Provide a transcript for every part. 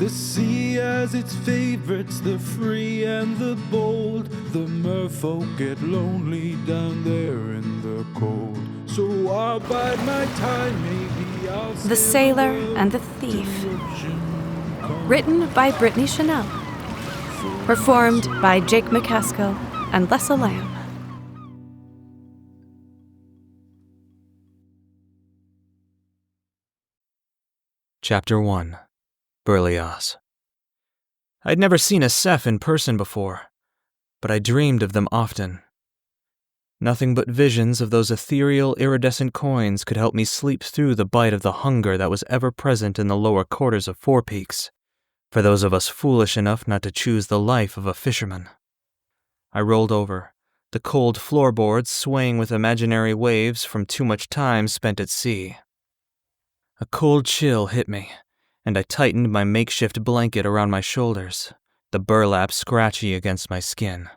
The sea has its favorites, the free and the bold. The merfolk get lonely down there in the cold. So I'll bide my time, maybe I'll The Sailor and the Thief. Written by Brittni Chenelle. Performed by Jake McAskill and Lessa Lamb. Chapter 1. Berlioz. I'd never seen a Seth in person before, but I dreamed of them often. Nothing but visions of those ethereal, iridescent coins could help me sleep through the bite of the hunger that was ever present in the lower quarters of Four Peaks, for those of us foolish enough not to choose the life of a fisherman. I rolled over, the cold floorboards swaying with imaginary waves from too much time spent at sea. A cold chill hit me, and I tightened my makeshift blanket around my shoulders, the burlap scratchy against my skin.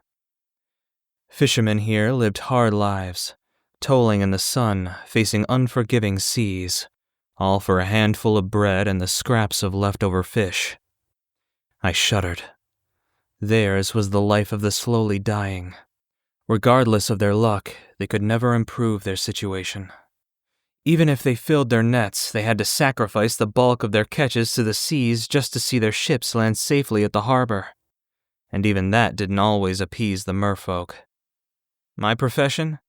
Fishermen here lived hard lives, tolling in the sun, facing unforgiving seas, all for a handful of bread and the scraps of leftover fish. I shuddered. Theirs was the life of the slowly dying. Regardless of their luck, they could never improve their situation. Even if they filled their nets, they had to sacrifice the bulk of their catches to the seas just to see their ships land safely at the harbor. And even that didn't always appease the merfolk. My profession?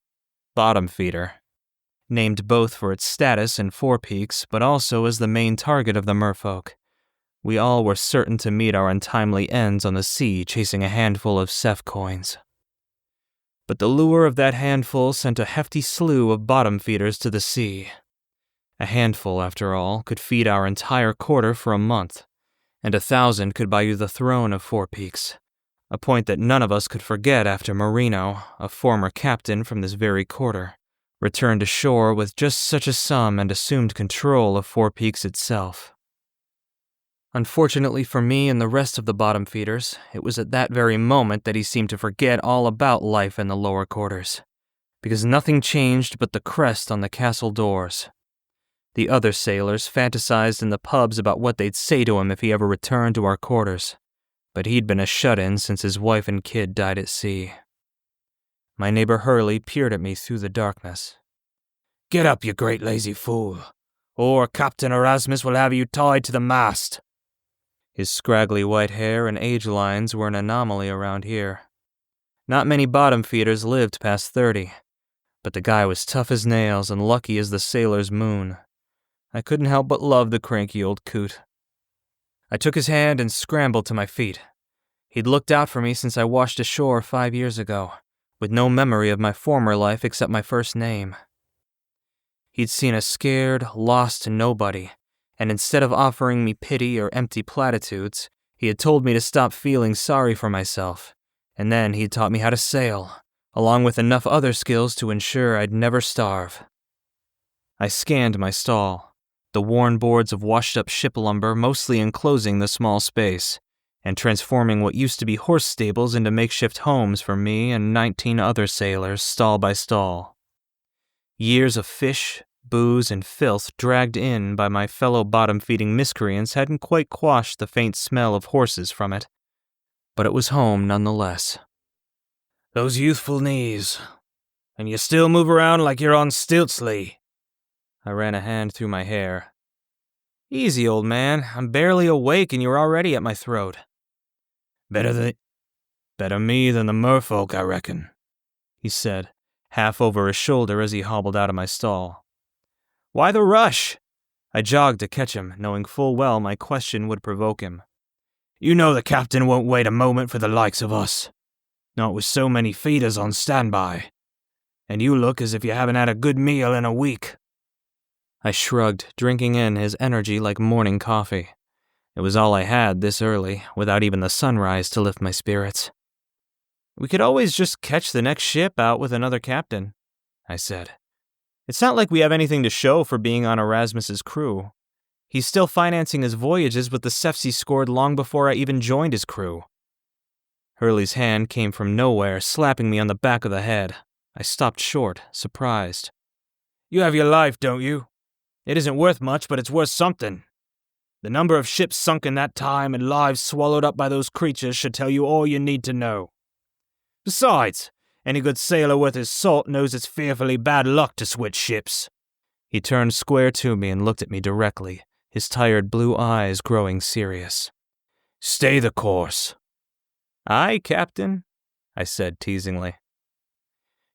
Bottom feeder. Named both for its status in Four Peaks, but also as the main target of the merfolk. We all were certain to meet our untimely ends on the sea chasing a handful of Seth coins. But the lure of that handful sent a hefty slew of bottom feeders to the sea. A handful, after all, could feed our entire quarter for a month, and 1,000 could buy you the throne of Four Peaks, a point that none of us could forget after Marino, a former captain from this very quarter, returned ashore with just such a sum and assumed control of Four Peaks itself. Unfortunately for me and the rest of the bottom feeders, it was at that very moment that he seemed to forget all about life in the lower quarters, because nothing changed but the crest on the castle doors. The other sailors fantasized in the pubs about what they'd say to him if he ever returned to our quarters, but he'd been a shut-in since his wife and kid died at sea. My neighbor Hurley peered at me through the darkness. "Get up, you great lazy fool, or Captain Erasmus will have you tied to the mast." His scraggly white hair and age lines were an anomaly around here. Not many bottom feeders lived past 30, but the guy was tough as nails and lucky as the sailor's moon. I couldn't help but love the cranky old coot. I took his hand and scrambled to my feet. He'd looked out for me since I washed ashore 5 years ago, with no memory of my former life except my first name. He'd seen a scared, lost nobody, and instead of offering me pity or empty platitudes, he had told me to stop feeling sorry for myself, and then he'd taught me how to sail, along with enough other skills to ensure I'd never starve. I scanned my stall, the worn boards of washed-up ship lumber mostly enclosing the small space, and transforming what used to be horse stables into makeshift homes for me and 19 other sailors, stall by stall. Years of fish, booze, and filth dragged in by my fellow bottom-feeding miscreants hadn't quite quashed the faint smell of horses from it, but it was home nonetheless. "Those youthful knees. And you still move around like you're on stilts, Lee." I ran a hand through my hair. "Easy, old man. I'm barely awake and you're already at my throat." Better me than the merfolk, I reckon," he said, half over his shoulder as he hobbled out of my stall. "Why the rush?" I jogged to catch him, knowing full well my question would provoke him. "You know the captain won't wait a moment for the likes of us. Not with so many feeders on standby. And you look as if you haven't had a good meal in a week." I shrugged, drinking in his energy like morning coffee. It was all I had this early, without even the sunrise to lift my spirits. "We could always just catch the next ship out with another captain," I said. "It's not like we have anything to show for being on Erasmus's crew. He's still financing his voyages with the Sefs he scored long before I even joined his crew." Hurley's hand came from nowhere, slapping me on the back of the head. I stopped short, surprised. "You have your life, don't you? It isn't worth much, but it's worth something." The number of ships sunk in that time and lives swallowed up by those creatures should tell you all you need to know. Besides, any good sailor worth his salt knows it's fearfully bad luck to switch ships." He turned square to me and looked at me directly, his tired blue eyes growing serious. "Stay the course." "Aye, Captain," I said teasingly.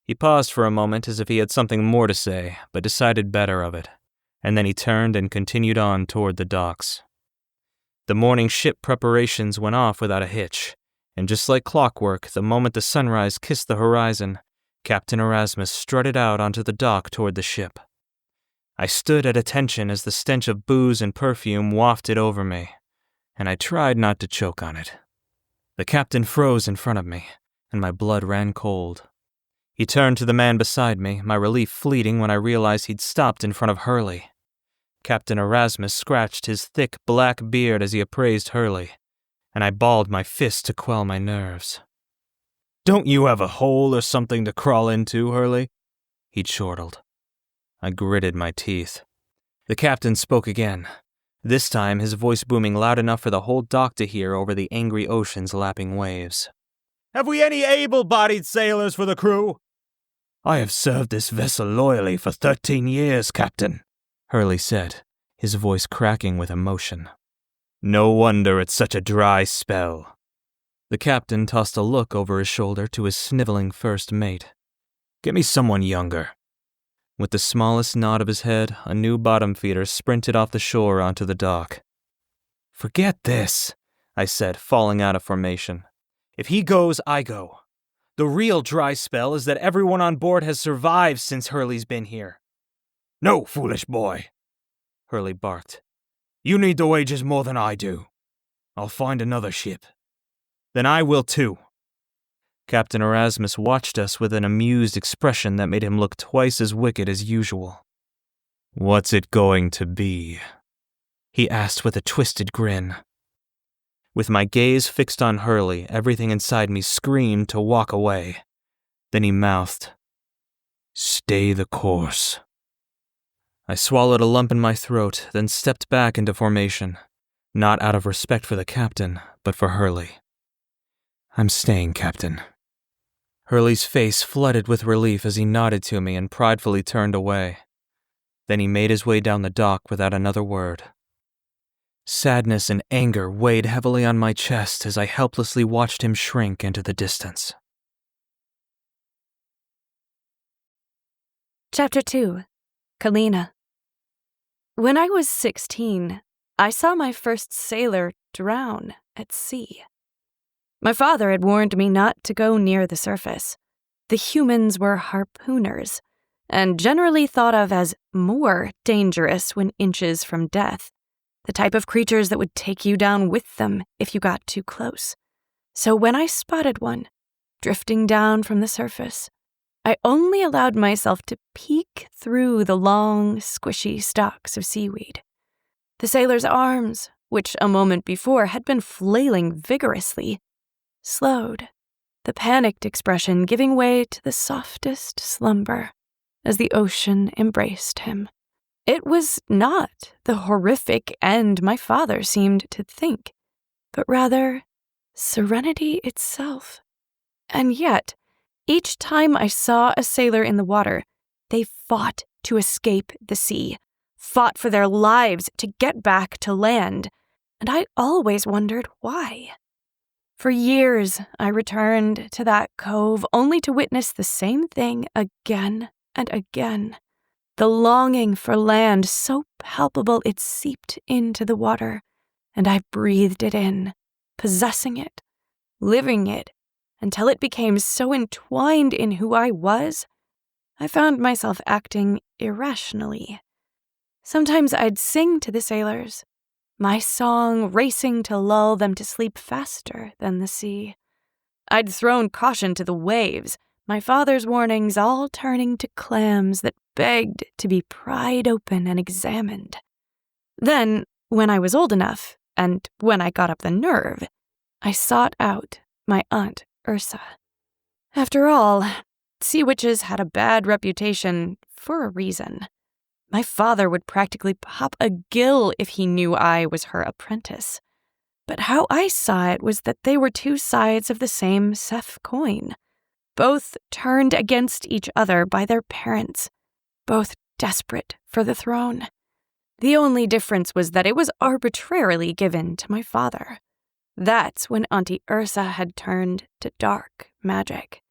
He paused for a moment as if he had something more to say, but decided better of it, and then he turned and continued on toward the docks. The morning ship preparations went off without a hitch, and just like clockwork, the moment the sunrise kissed the horizon, Captain Erasmus strutted out onto the dock toward the ship. I stood at attention as the stench of booze and perfume wafted over me, and I tried not to choke on it. The captain froze in front of me, and my blood ran cold. He turned to the man beside me, my relief fleeting when I realized he'd stopped in front of Hurley. Captain Erasmus scratched his thick black beard as he appraised Hurley, and I balled my fist to quell my nerves. "Don't you have a hole or something to crawl into, Hurley?" he chortled. I gritted my teeth. The captain spoke again, this time his voice booming loud enough for the whole dock to hear over the angry ocean's lapping waves. "Have we any able-bodied sailors for the crew?" "I have served this vessel loyally for 13 years, Captain," Hurley said, his voice cracking with emotion. "No wonder it's such a dry spell." The captain tossed a look over his shoulder to his sniveling first mate. "Get me someone younger." With the smallest nod of his head, a new bottom feeder sprinted off the shore onto the dock. "Forget this," I said, falling out of formation. "If he goes, I go. The real dry spell is that everyone on board has survived since Hurley's been here." "No, foolish boy," Hurley barked. "You need the wages more than I do. I'll find another ship." "Then I will too." Captain Erasmus watched us with an amused expression that made him look twice as wicked as usual. "What's it going to be?" he asked with a twisted grin. With my gaze fixed on Hurley, everything inside me screamed to walk away. Then he mouthed, "Stay the course." I swallowed a lump in my throat, then stepped back into formation, not out of respect for the captain, but for Hurley. "I'm staying, Captain." Hurley's face flooded with relief as he nodded to me and pridefully turned away. Then he made his way down the dock without another word. Sadness and anger weighed heavily on my chest as I helplessly watched him shrink into the distance. Chapter 2. Calina. When I was 16, I saw my first sailor drown at sea. My father had warned me not to go near the surface. The humans were harpooners, and generally thought of as more dangerous when inches from death, the type of creatures that would take you down with them if you got too close. So when I spotted one, drifting down from the surface, I only allowed myself to peek through the long, squishy stalks of seaweed. The sailor's arms, which a moment before had been flailing vigorously, slowed, the panicked expression giving way to the softest slumber as the ocean embraced him. It was not the horrific end my father seemed to think, but rather serenity itself. And yet, each time I saw a sailor in the water, they fought to escape the sea, fought for their lives to get back to land, and I always wondered why. For years, I returned to that cove only to witness the same thing again and again. The longing for land so palpable it seeped into the water, and I breathed it in, possessing it, living it, until it became so entwined in who I was, I found myself acting irrationally. Sometimes I'd sing to the sailors, my song racing to lull them to sleep faster than the sea. I'd thrown caution to the waves, my father's warnings all turning to clams that begged to be pried open and examined. Then, when I was old enough, and when I got up the nerve, I sought out my Aunt Ursa. After all, sea witches had a bad reputation for a reason. My father would practically pop a gill if he knew I was her apprentice. But how I saw it was that they were two sides of the same Seth coin, both turned against each other by their parents, both desperate for the throne. The only difference was that it was arbitrarily given to my father. That's when Auntie Ursa had turned to dark magic.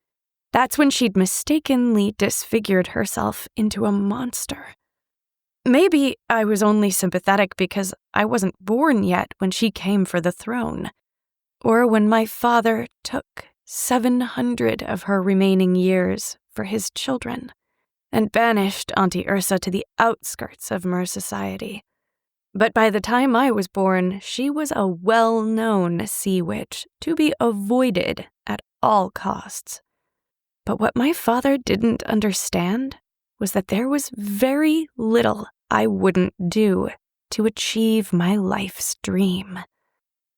That's when she'd mistakenly disfigured herself into a monster. Maybe I was only sympathetic because I wasn't born yet when she came for the throne, or when my father took 700 of her remaining years for his children and banished Auntie Ursa to the outskirts of Mer society. But by the time I was born, she was a well-known sea witch to be avoided at all costs. But what my father didn't understand was that there was very little I wouldn't do to achieve my life's dream.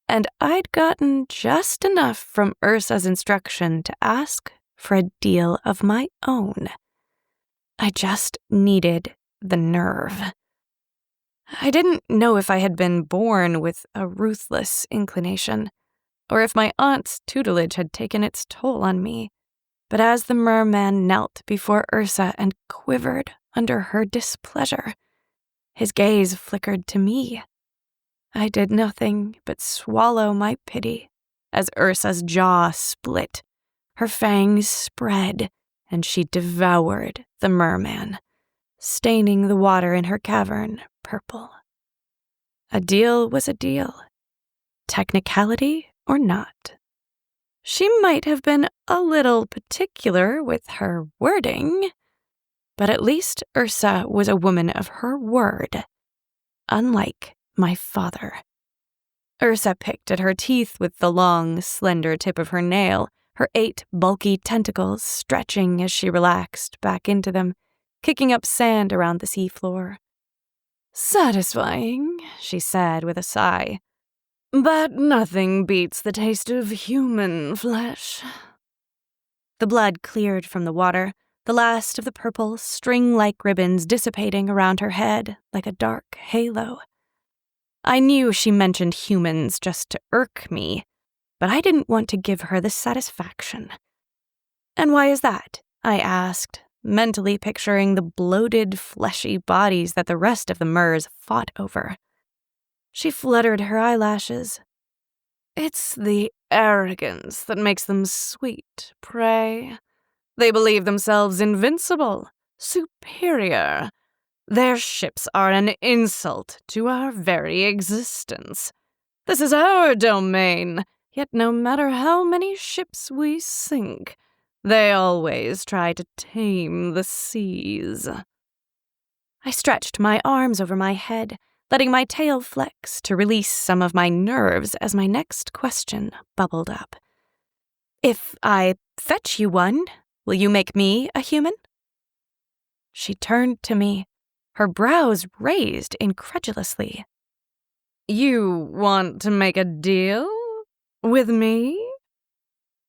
And I'd gotten just enough from Ursa's instruction to ask for a deal of my own. I just needed the nerve. I didn't know if I had been born with a ruthless inclination, or if my aunt's tutelage had taken its toll on me. But as the merman knelt before Ursa and quivered under her displeasure, his gaze flickered to me. I did nothing but swallow my pity as Ursa's jaw split, her fangs spread, and she devoured the merman, staining the water in her cavern purple. A deal was a deal, technicality or not. She might have been a little particular with her wording, but at least Ursa was a woman of her word, unlike my father. Ursa picked at her teeth with the long, slender tip of her nail, her 8 bulky tentacles stretching as she relaxed back into them, kicking up sand around the seafloor. "Satisfying," she said with a sigh, "but nothing beats the taste of human flesh." The blood cleared from the water, the last of the purple, string-like ribbons dissipating around her head like a dark halo. I knew she mentioned humans just to irk me, but I didn't want to give her the satisfaction. "And why is that?" I asked, mentally picturing the bloated, fleshy bodies that the rest of the Mers fought over. She fluttered her eyelashes. "It's the arrogance that makes them sweet prey. They believe themselves invincible, superior. Their ships are an insult to our very existence. This is our domain, yet no matter how many ships we sink, they always try to tame the seas." I stretched my arms over my head, letting my tail flex to release some of my nerves as my next question bubbled up. "If I fetch you one, will you make me a human?" She turned to me, her brows raised incredulously. "You want to make a deal? With me?"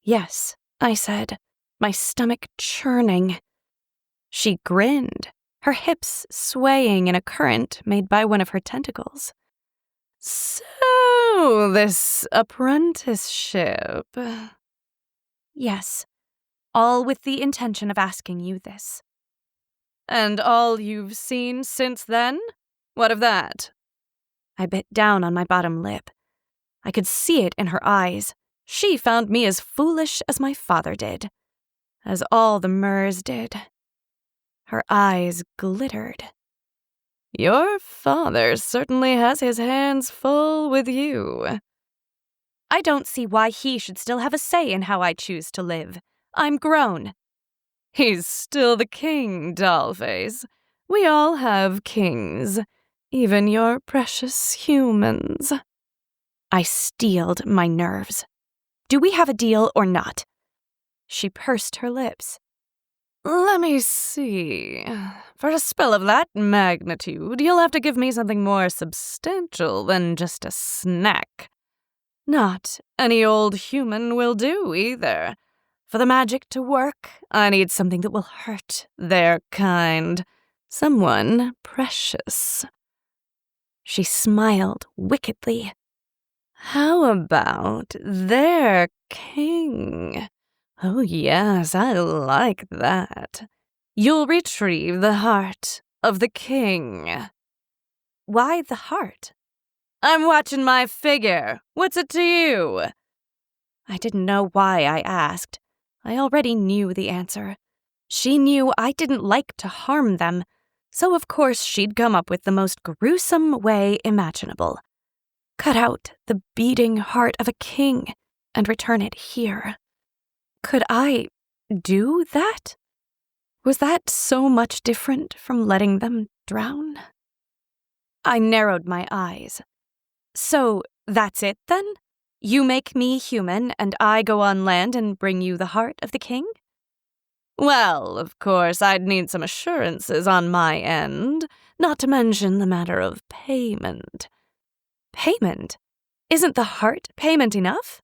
"Yes," I said, my stomach churning. She grinned, her hips swaying in a current made by one of her tentacles. "So, this apprenticeship?" "Yes, all with the intention of asking you this." "And all you've seen since then? What of that?" I bit down on my bottom lip. I could see it in her eyes. She found me as foolish as my father did, as all the Mers did. Her eyes glittered. "Your father certainly has his hands full with you." "I don't see why he should still have a say in how I choose to live. I'm grown." "He's still the king, dollface. We all have kings, even your precious humans." I steeled my nerves. "Do we have a deal or not?" She pursed her lips. "Let me see. For a spell of that magnitude, you'll have to give me something more substantial than just a snack. Not any old human will do, either. For the magic to work, I need something that will hurt their kind. Someone precious. She smiled wickedly. How about their king? Oh yes, I like that. You'll retrieve the heart of the king. Why the heart? I'm watching my figure. What's it to you? I didn't know why I asked. I already knew the answer. She knew I didn't like to harm them, so of course she'd come up with the most gruesome way imaginable. Cut out the beating heart of a king and return it here. Could I do that? Was that so much different from letting them drown? I narrowed my eyes. So that's it then? You make me human and I go on land and bring you the heart of the king? Well, of course, I'd need some assurances on my end, not to mention the matter of payment. Payment? Isn't the heart payment enough?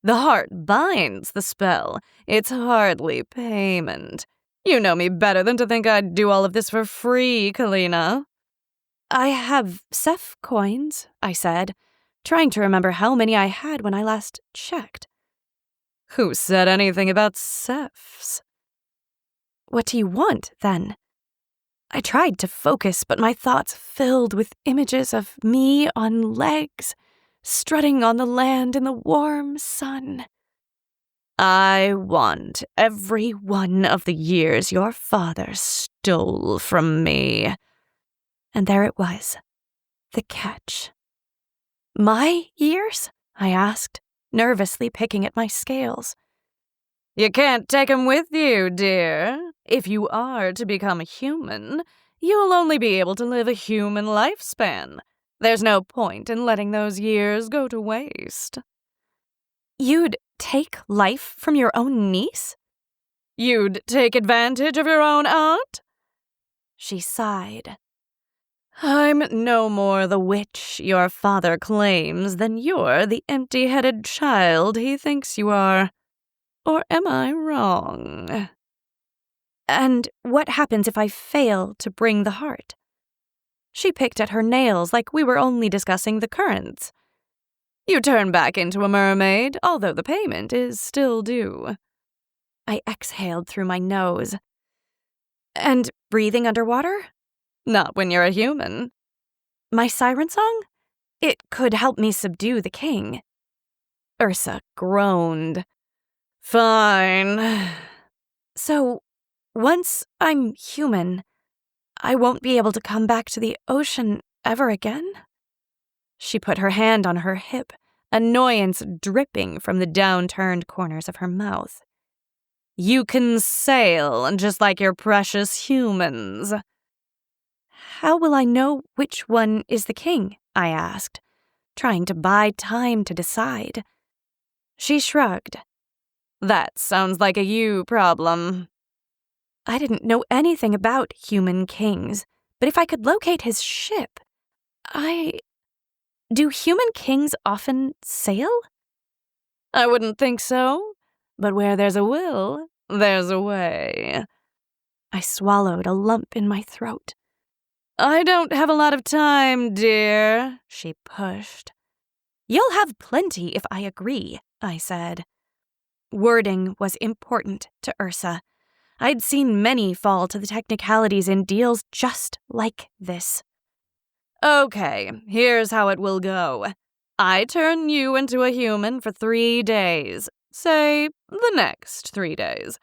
The heart binds the spell. It's hardly payment. You know me better than to think I'd do all of this for free, Calina. I have Ceph coins, I said, trying to remember how many I had when I last checked. Who said anything about Cephs? What do you want, then? I tried to focus, but my thoughts filled with images of me on legs, strutting on the land in the warm sun. I want every one of the years your father stole from me. And there it was, the catch. My years? I asked, nervously picking at my scales. You can't take 'em with you, dear. If you are to become a human, you'll only be able to live a human lifespan. There's no point in letting those years go to waste. You'd take life from your own niece? You'd take advantage of your own aunt? She sighed. I'm no more the witch your father claims than you're the empty-headed child he thinks you are. Or am I wrong? And what happens if I fail to bring the heart? She picked at her nails like we were only discussing the currents. You turn back into a mermaid, although the payment is still due. I exhaled through my nose. And breathing underwater? Not when you're a human. My siren song? It could help me subdue the king. Ursa groaned. Fine. So, once I'm human, I won't be able to come back to the ocean ever again? She put her hand on her hip, annoyance dripping from the downturned corners of her mouth. You can sail just like your precious humans. How will I know which one is the king? I asked, trying to buy time to decide. She shrugged. That sounds like a you problem. I didn't know anything about human kings, but if I could locate his ship, Do human kings often sail? I wouldn't think so, but where there's a will, there's a way. I swallowed a lump in my throat. I don't have a lot of time, dear, she pushed. You'll have plenty if I agree, I said. Wording was important to Ursa. I'd seen many fall to the technicalities in deals just like this. Okay, here's how it will go. I turn you into a human for 3 days. Say, the next 3 days.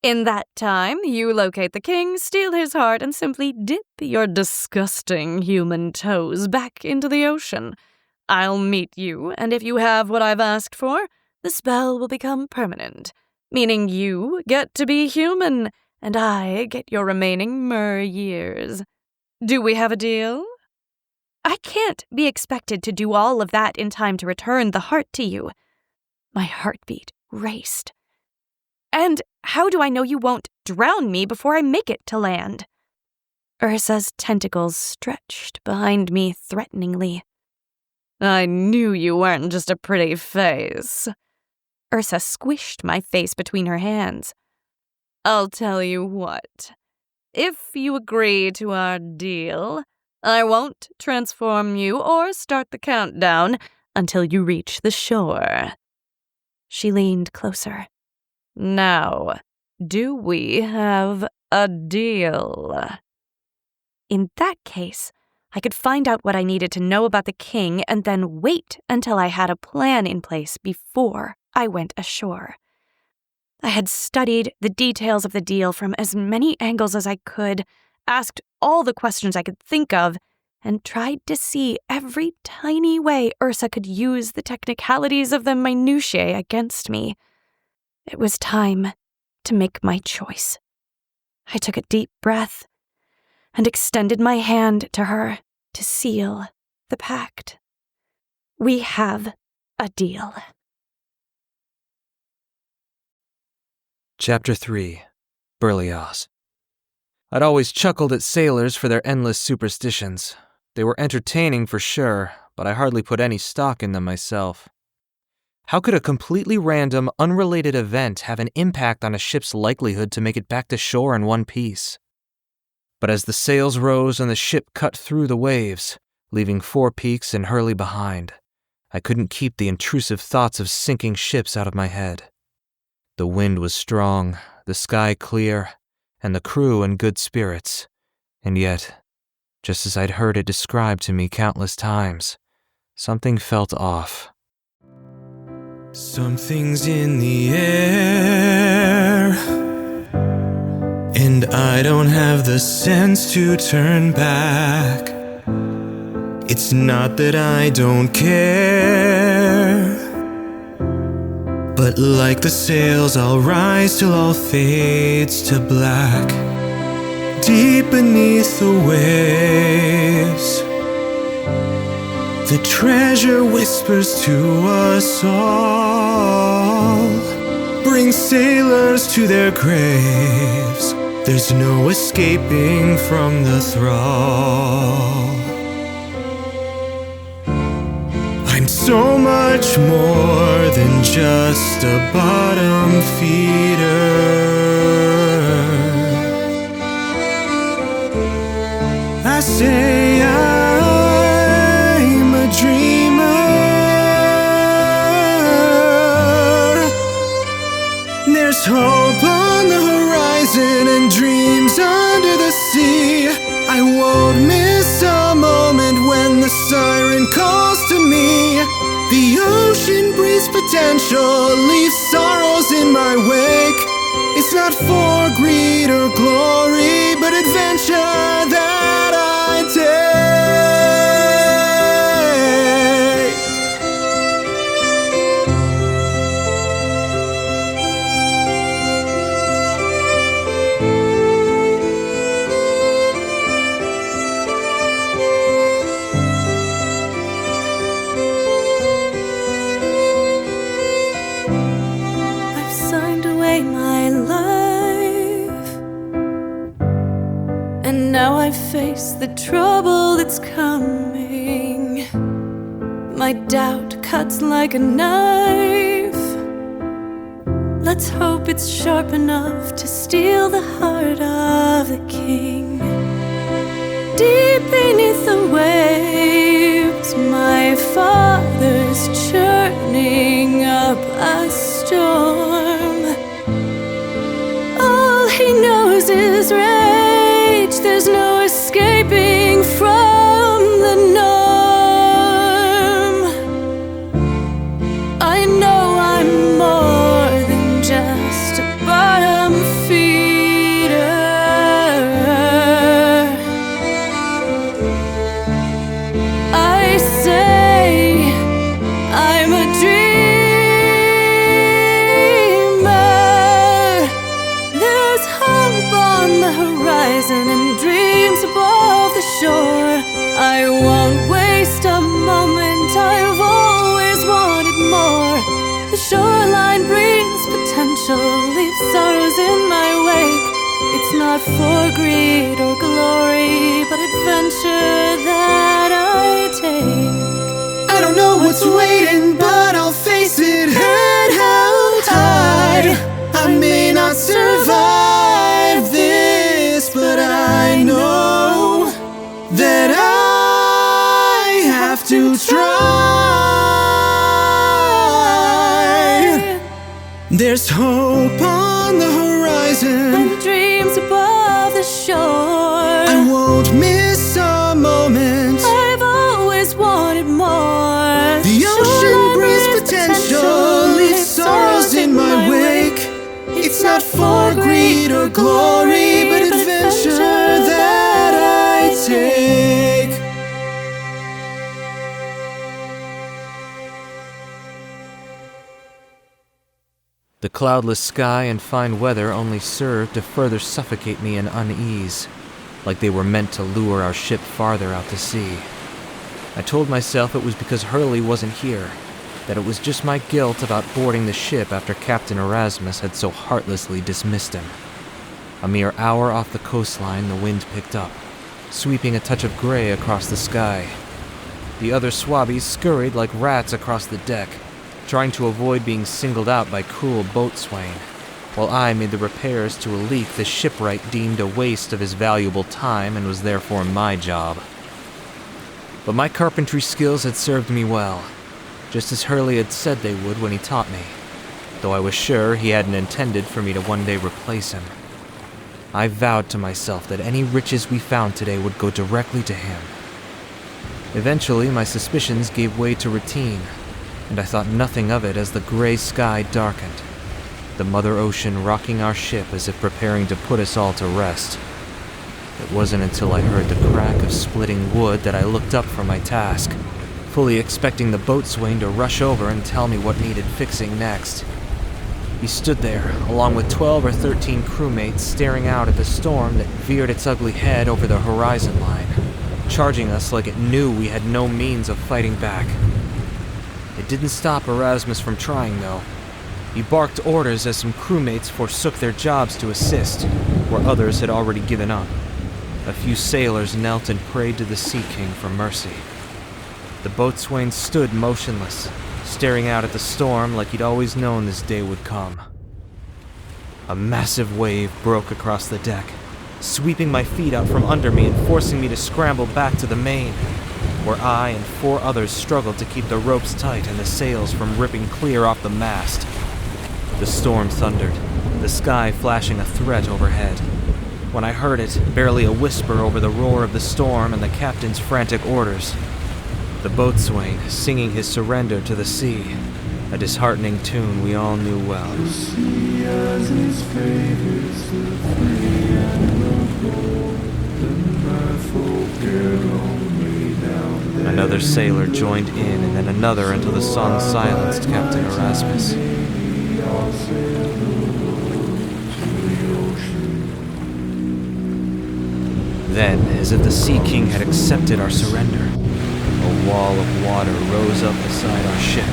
In that time, you locate the king, steal his heart, and simply dip your disgusting human toes back into the ocean. I'll meet you, and if you have what I've asked for, the spell will become permanent, meaning you get to be human, and I get your remaining mer years. Do we have a deal? I can't be expected to do all of that in time to return the heart to you. My heartbeat raced. And how do I know you won't drown me before I make it to land? Ursa's tentacles stretched behind me threateningly. I knew you weren't just a pretty face. Ursa squished my face between her hands. I'll tell you what. if you agree to our deal, I won't transform you or start the countdown until you reach the shore." She leaned closer. "Now, do we have a deal?" In that case, I could find out what I needed to know about the king and then wait until I had a plan in place before I went ashore. I had studied the details of the deal from as many angles as I could, asked all the questions I could think of, and tried to see every tiny way Ursa could use the technicalities of the minutiae against me. It was time to make my choice. I took a deep breath and extended my hand to her to seal the pact. We have a deal. Chapter 3. Berlioz. I'd always chuckled at sailors for their endless superstitions. They were entertaining for sure, but I hardly put any stock in them myself. How could a completely random, unrelated event have an impact on a ship's likelihood to make it back to shore in one piece? But as the sails rose and the ship cut through the waves, leaving Four Peaks and Hurley behind, I couldn't keep the intrusive thoughts of sinking ships out of my head. The wind was strong, the sky clear, and the crew in good spirits, and yet, just as I'd heard it described to me countless times, something felt off. Something's in the air, and I don't have the sense to turn back. It's not that I don't care, but like the sails, I'll rise till all fades to black. Deep beneath the waves, the treasure whispers to us all. Bring sailors to their graves. There's no escaping from the thrall. I'm so much more than just a bottom feeder. I say I'm a dreamer. There's hope on the horizon and dreams under the sea. I won't miss a moment when the siren calls to me. The ocean breathes potential, leaves sorrows in my wake. It's not for greed or glory, but adventure that I take. Now I face the trouble that's coming. My doubt cuts like a knife. Let's hope it's sharp enough to steal the heart of the king. Deep beneath the waves, my father's churning up a storm. All he knows is rage. There's no escaping from the norm. I know I'm more than just a bottom feeder. I say I'm a dreamer. There's hope on the horizon and dreams above the shore. I won't waste a moment, I've always wanted more. The shoreline brings potential, leaves sorrows in my wake. It's not for greed or glory, but adventure that I take. I don't know what's waiting, but I'll face it head held high. I may not survive this, but There's hope on the horizon and dreams above the shore. I won't miss a moment. I've always wanted more. The ocean brings potential, leaves sorrows in my wake. It's not for greed or glory, but adventure that I take. The cloudless sky and fine weather only served to further suffocate me in unease, like they were meant to lure our ship farther out to sea. I told myself it was because Hurley wasn't here, that it was just my guilt about boarding the ship after Captain Erasmus had so heartlessly dismissed him. A mere hour off the coastline, the wind picked up, sweeping a touch of gray across the sky. The other swabbies scurried like rats across the deck, trying to avoid being singled out by cruel boatswain, while I made the repairs to a leak the shipwright deemed a waste of his valuable time and was therefore my job. But my carpentry skills had served me well, just as Hurley had said they would when he taught me, though I was sure he hadn't intended for me to one day replace him. I vowed to myself that any riches we found today would go directly to him. Eventually, my suspicions gave way to routine, and I thought nothing of it as the gray sky darkened, the Mother Ocean rocking our ship as if preparing to put us all to rest. It wasn't until I heard the crack of splitting wood that I looked up from my task, fully expecting the boatswain to rush over and tell me what needed fixing next. He stood there, along with 12 or 13 crewmates staring out at the storm that veered its ugly head over the horizon line, charging us like it knew we had no means of fighting back. It didn't stop Erasmus from trying, though. He barked orders as some crewmates forsook their jobs to assist, where others had already given up. A few sailors knelt and prayed to the Sea King for mercy. The boatswain stood motionless, staring out at the storm like he'd always known this day would come. A massive wave broke across the deck, sweeping my feet out from under me and forcing me to scramble back to the main, where I and 4 others struggled to keep the ropes tight and the sails from ripping clear off the mast. The storm thundered, the sky flashing a threat overhead. When I heard it, barely a whisper over the roar of the storm and the captain's frantic orders. The boatswain singing his surrender to the sea, a disheartening tune we all knew well. The sea has its favorites, the free and the bold, the merfolk get lonely down there. Another sailor joined in, and then another until the song silenced Captain Erasmus. Then, as if the Sea King had accepted our surrender, a wall of water rose up beside our ship.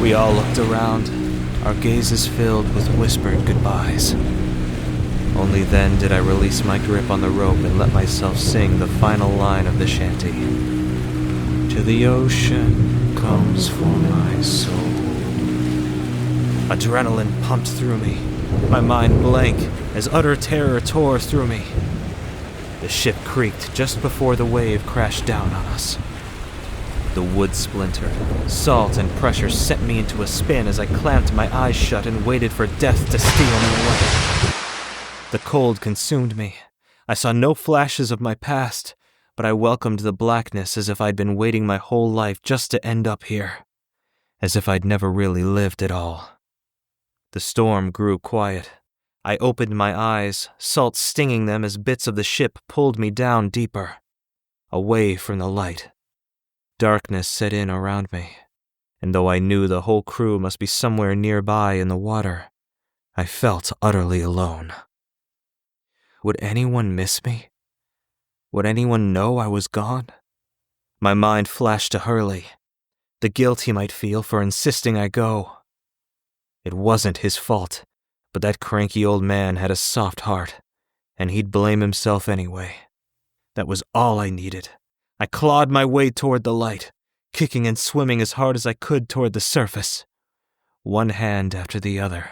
We all looked around, our gazes filled with whispered goodbyes. Only then did I release my grip on the rope and let myself sing the final line of the shanty. To the ocean comes for my soul. Adrenaline pumped through me, my mind blank as utter terror tore through me. The ship creaked just before the wave crashed down on us. The wood splintered. Salt and pressure sent me into a spin as I clamped my eyes shut and waited for death to steal me away. The cold consumed me. I saw no flashes of my past, but I welcomed the blackness as if I'd been waiting my whole life just to end up here, as if I'd never really lived at all. The storm grew quiet. I opened my eyes, salt stinging them as bits of the ship pulled me down deeper, away from the light. Darkness set in around me, and though I knew the whole crew must be somewhere nearby in the water, I felt utterly alone. Would anyone miss me? Would anyone know I was gone? My mind flashed to Hurley, the guilt he might feel for insisting I go. It wasn't his fault, but that cranky old man had a soft heart, and he'd blame himself anyway. That was all I needed. I clawed my way toward the light, kicking and swimming as hard as I could toward the surface. One hand after the other.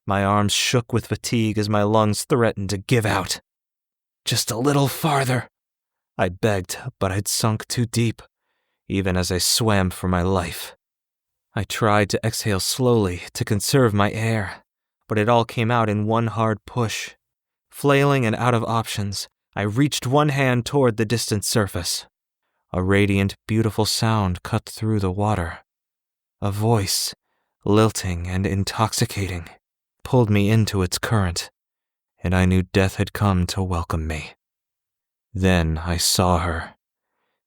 My arms shook with fatigue as my lungs threatened to give out. Just a little farther, I begged, but I'd sunk too deep, even as I swam for my life. I tried to exhale slowly to conserve my air, but it all came out in one hard push. Flailing and out of options, I reached one hand toward the distant surface. A radiant, beautiful sound cut through the water. A voice, lilting and intoxicating, pulled me into its current, and I knew death had come to welcome me. Then I saw her,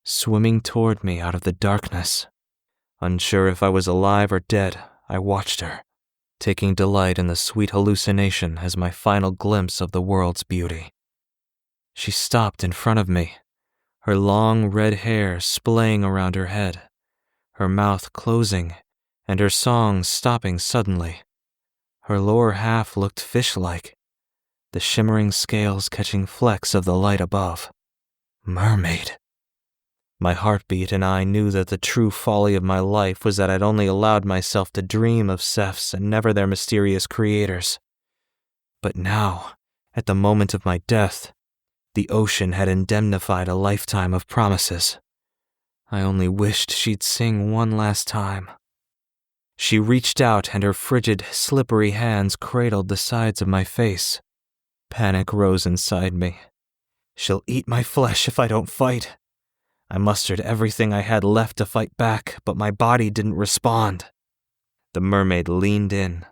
swimming toward me out of the darkness. Unsure if I was alive or dead, I watched her, taking delight in the sweet hallucination as my final glimpse of the world's beauty. She stopped in front of me, her long red hair splaying around her head, her mouth closing, and her song stopping suddenly. Her lower half looked fish-like, the shimmering scales catching flecks of the light above. Mermaid. My heartbeat and I knew that the true folly of my life was that I'd only allowed myself to dream of Cephs and never their mysterious creators. But now, at the moment of my death, the ocean had indemnified a lifetime of promises. I only wished she'd sing one last time. She reached out and her frigid, slippery hands cradled the sides of my face. Panic rose inside me. She'll eat my flesh if I don't fight. I mustered everything I had left to fight back, but my body didn't respond. The mermaid leaned in,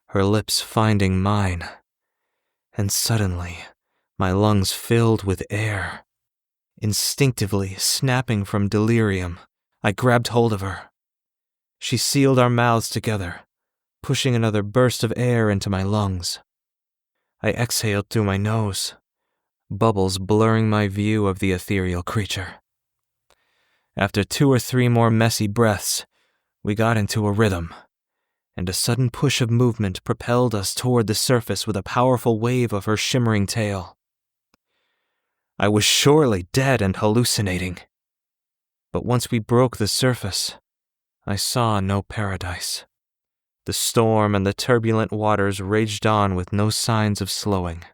her lips finding mine. And suddenly, my lungs filled with air. Instinctively, snapping from delirium, I grabbed hold of her. She sealed our mouths together, pushing another burst of air into my lungs. I exhaled through my nose, bubbles blurring my view of the ethereal creature. After 2 or 3 more messy breaths, we got into a rhythm, and a sudden push of movement propelled us toward the surface with a powerful wave of her shimmering tail. I was surely dead and hallucinating. But once we broke the surface, I saw no paradise. The storm and the turbulent waters raged on with no signs of slowing.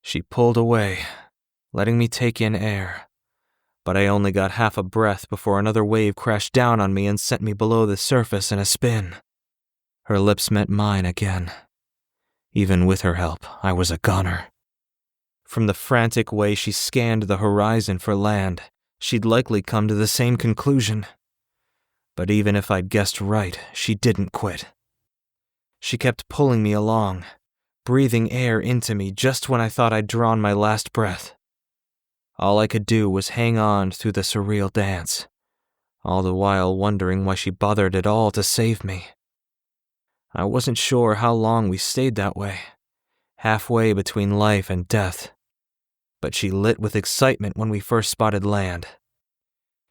She pulled away, letting me take in air. But I only got half a breath before another wave crashed down on me and sent me below the surface in a spin. Her lips met mine again. Even with her help, I was a goner. From the frantic way she scanned the horizon for land, she'd likely come to the same conclusion. But even if I'd guessed right, she didn't quit. She kept pulling me along, breathing air into me just when I thought I'd drawn my last breath. All I could do was hang on through the surreal dance, all the while wondering why she bothered at all to save me. I wasn't sure how long we stayed that way, halfway between life and death, but she lit with excitement when we first spotted land.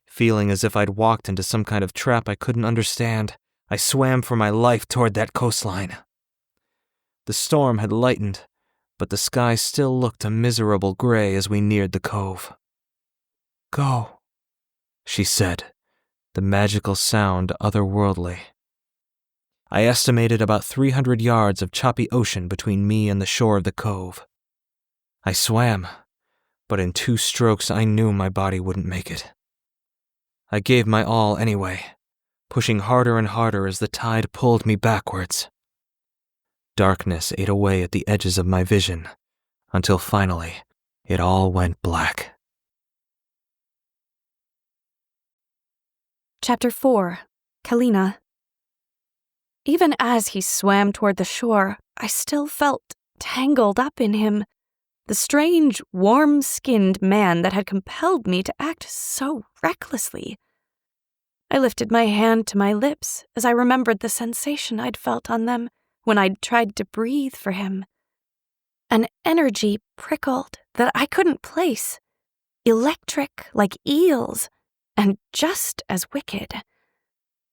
Feeling as if I'd walked into some kind of trap I couldn't understand, I swam for my life toward that coastline. The storm had lightened, but the sky still looked a miserable gray as we neared the cove. "Go," she said, the magical sound otherworldly. I estimated about 300 yards of choppy ocean between me and the shore of the cove. I swam, but in 2 strokes I knew my body wouldn't make it. I gave my all anyway, pushing harder and harder as the tide pulled me backwards. Darkness ate away at the edges of my vision, until finally, it all went black. Chapter 4. Calina. Even as he swam toward the shore, I still felt tangled up in him, the strange, warm-skinned man that had compelled me to act so recklessly. I lifted my hand to my lips as I remembered the sensation I'd felt on them when I'd tried to breathe for him. An energy prickled that I couldn't place, electric like eels, and just as wicked.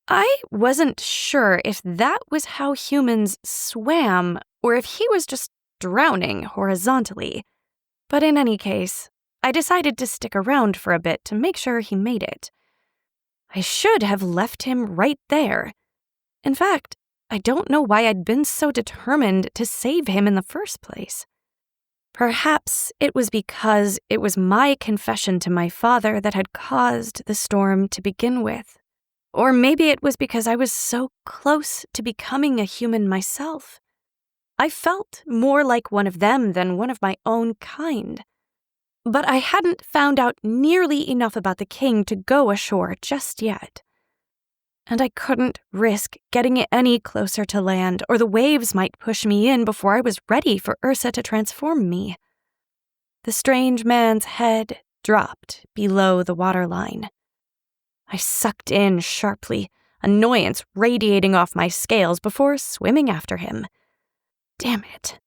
I wasn't sure if that was how humans swam or if he was just drowning horizontally, but in any case, I decided to stick around for a bit to make sure he made it. I should have left him right there. In fact, I don't know why I'd been so determined to save him in the first place. Perhaps it was because it was my confession to my father that had caused the storm to begin with. Or maybe it was because I was so close to becoming a human myself. I felt more like one of them than one of my own kind. But I hadn't found out nearly enough about the king to go ashore just yet. And I couldn't risk getting any closer to land, or the waves might push me in before I was ready for Ursa to transform me. The strange man's head dropped below the waterline. I sucked in sharply, annoyance radiating off my scales before swimming after him. Damn it.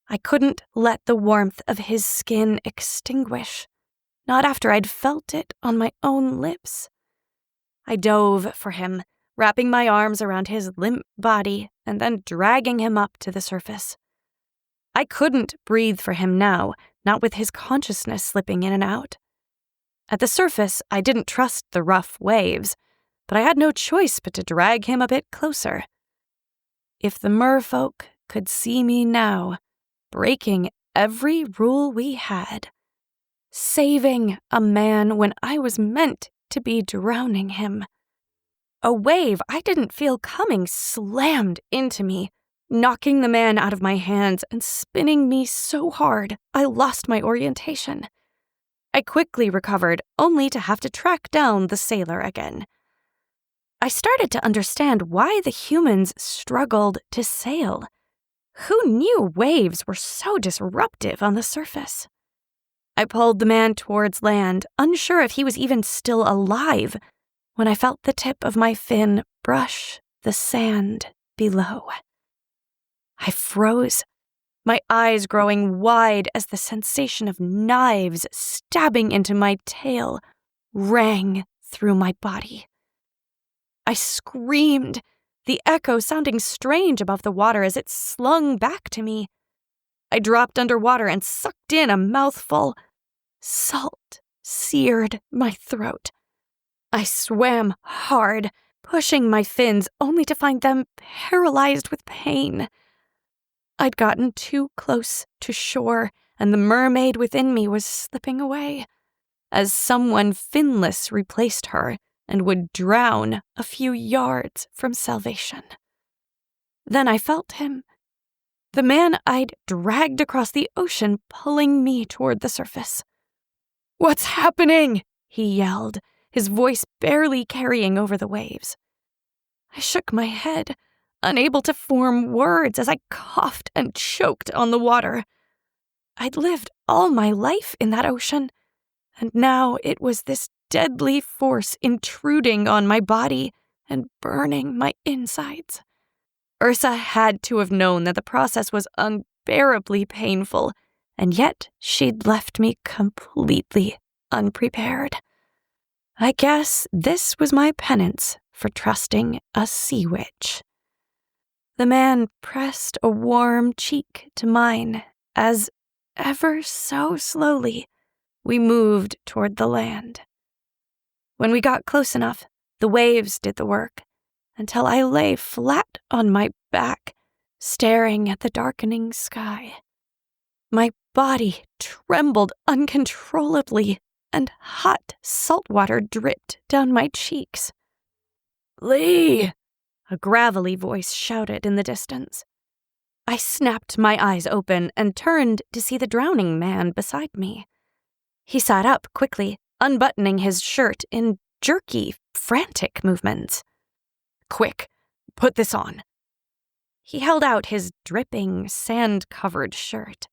I couldn't let the warmth of his skin extinguish, not after I'd felt it on my own lips. I dove for him, wrapping my arms around his limp body and then dragging him up to the surface. I couldn't breathe for him now, not with his consciousness slipping in and out. At the surface, I didn't trust the rough waves, but I had no choice but to drag him a bit closer. If the merfolk could see me now, breaking every rule we had, saving a man when I was meant to be drowning him. A wave I didn't feel coming slammed into me, knocking the man out of my hands and spinning me so hard I lost my orientation. I quickly recovered, only to have to track down the sailor again. I started to understand why the humans struggled to sail. Who knew waves were so disruptive on the surface? I pulled the man towards land, unsure if he was even still alive, when I felt the tip of my fin brush the sand below. I froze, my eyes growing wide as the sensation of knives stabbing into my tail rang through my body. I screamed, the echo sounding strange above the water as it slung back to me. I dropped underwater and sucked in a mouthful. Salt seared my throat. I swam hard, pushing my fins only to find them paralyzed with pain. I'd gotten too close to shore, and the mermaid within me was slipping away, as someone finless replaced her and would drown a few yards from salvation. Then I felt him, the man I'd dragged across the ocean, pulling me toward the surface. "What's happening?" he yelled, his voice barely carrying over the waves. I shook my head, unable to form words as I coughed and choked on the water. I'd lived all my life in that ocean, and now it was this deadly force intruding on my body and burning my insides. Ursa had to have known that the process was unbearably painful, and yet she'd left me completely unprepared. I guess this was my penance for trusting a sea witch. The man pressed a warm cheek to mine as, ever so slowly, we moved toward the land. When we got close enough, the waves did the work, until I lay flat on my back, staring at the darkening sky. My body trembled uncontrollably, and hot salt water dripped down my cheeks. "Lee!" a gravelly voice shouted in the distance. I snapped my eyes open and turned to see the drowning man beside me. He sat up quickly, unbuttoning his shirt in jerky, frantic movements. "Quick, put this on." He held out his dripping, sand-covered shirt.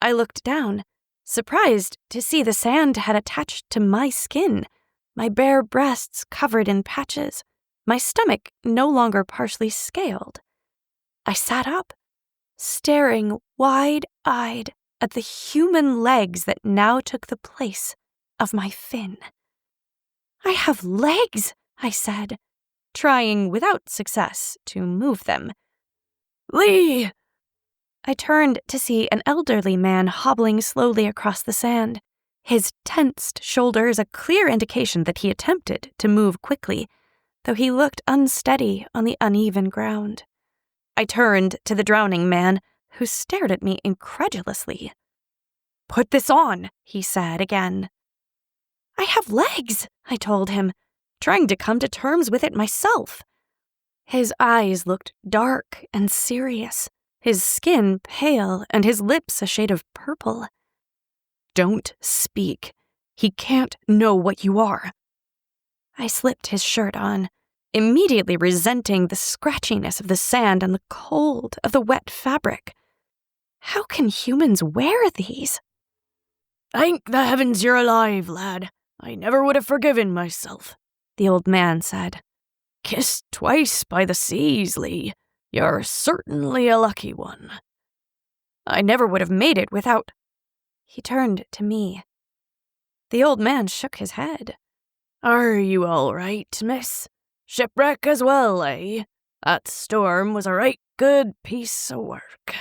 I looked down, surprised to see the sand had attached to my skin, my bare breasts covered in patches, my stomach no longer partially scaled. I sat up, staring wide-eyed at the human legs that now took the place of my fin. "I have legs," I said, trying without success to move them. "Lee!" I turned to see an elderly man hobbling slowly across the sand, his tensed shoulders a clear indication that he attempted to move quickly, though he looked unsteady on the uneven ground. I turned to the drowning man, who stared at me incredulously. "Put this on," he said again. "I have legs," I told him, trying to come to terms with it myself. His eyes looked dark and serious, his skin pale and his lips a shade of purple. "Don't speak. He can't know what you are." I slipped his shirt on, immediately resenting the scratchiness of the sand and the cold of the wet fabric. How can humans wear these? "Thank the heavens you're alive, lad. I never would have forgiven myself," the old man said. "Kissed twice by the seas, Lee. You're certainly a lucky one." I never would have made it without... He turned to me. The old man shook his head. "Are you all right, miss? Shipwreck as well, eh? That storm was a right good piece of work."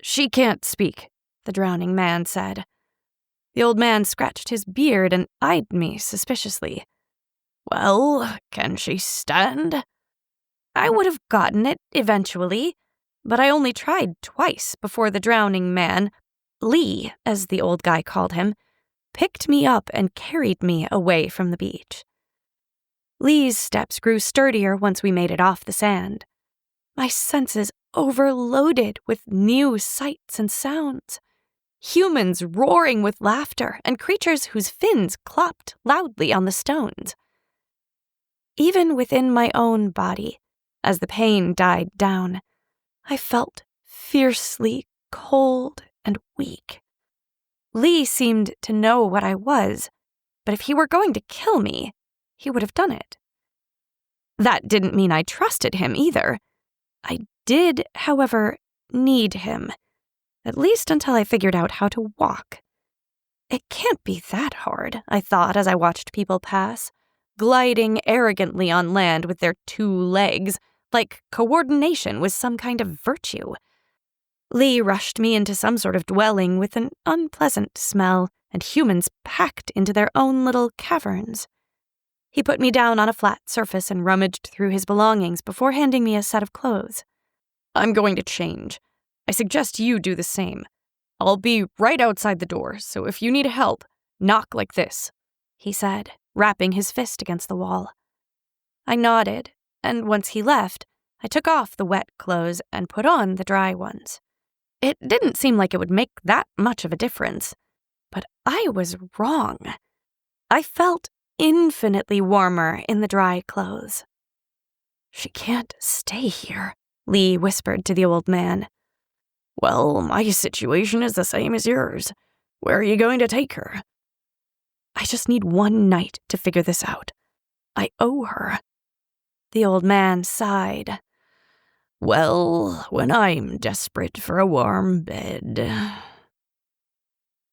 "She can't speak," the drowning man said. The old man scratched his beard and eyed me suspiciously. "Well, can she stand?" I would have gotten it eventually, but I only tried twice before the drowning man, Lee, as the old guy called him, picked me up and carried me away from the beach. Lee's steps grew sturdier once we made it off the sand. My senses overloaded with new sights and sounds. Humans roaring with laughter and creatures whose fins clopped loudly on the stones. Even within my own body, as the pain died down, I felt fiercely cold and weak. Lee seemed to know what I was, but if he were going to kill me, he would have done it. That didn't mean I trusted him either. I did, however, need him, at least until I figured out how to walk. It can't be that hard, I thought as I watched people pass, gliding arrogantly on land with their 2 legs, like coordination was some kind of virtue. Lee rushed me into some sort of dwelling with an unpleasant smell, and humans packed into their own little caverns. He put me down on a flat surface and rummaged through his belongings before handing me a set of clothes. "I'm going to change. I suggest you do the same. I'll be right outside the door, so if you need help, knock like this," he said, rapping his fist against the wall. I nodded, and once he left, I took off the wet clothes and put on the dry ones. It didn't seem like it would make that much of a difference, but I was wrong. I felt infinitely warmer in the dry clothes. "She can't stay here," Lee whispered to the old man. "Well, my situation is the same as yours. Where are you going to take her?" "I just need one night to figure this out. I owe her." The old man sighed. "Well, when I'm desperate for a warm bed..."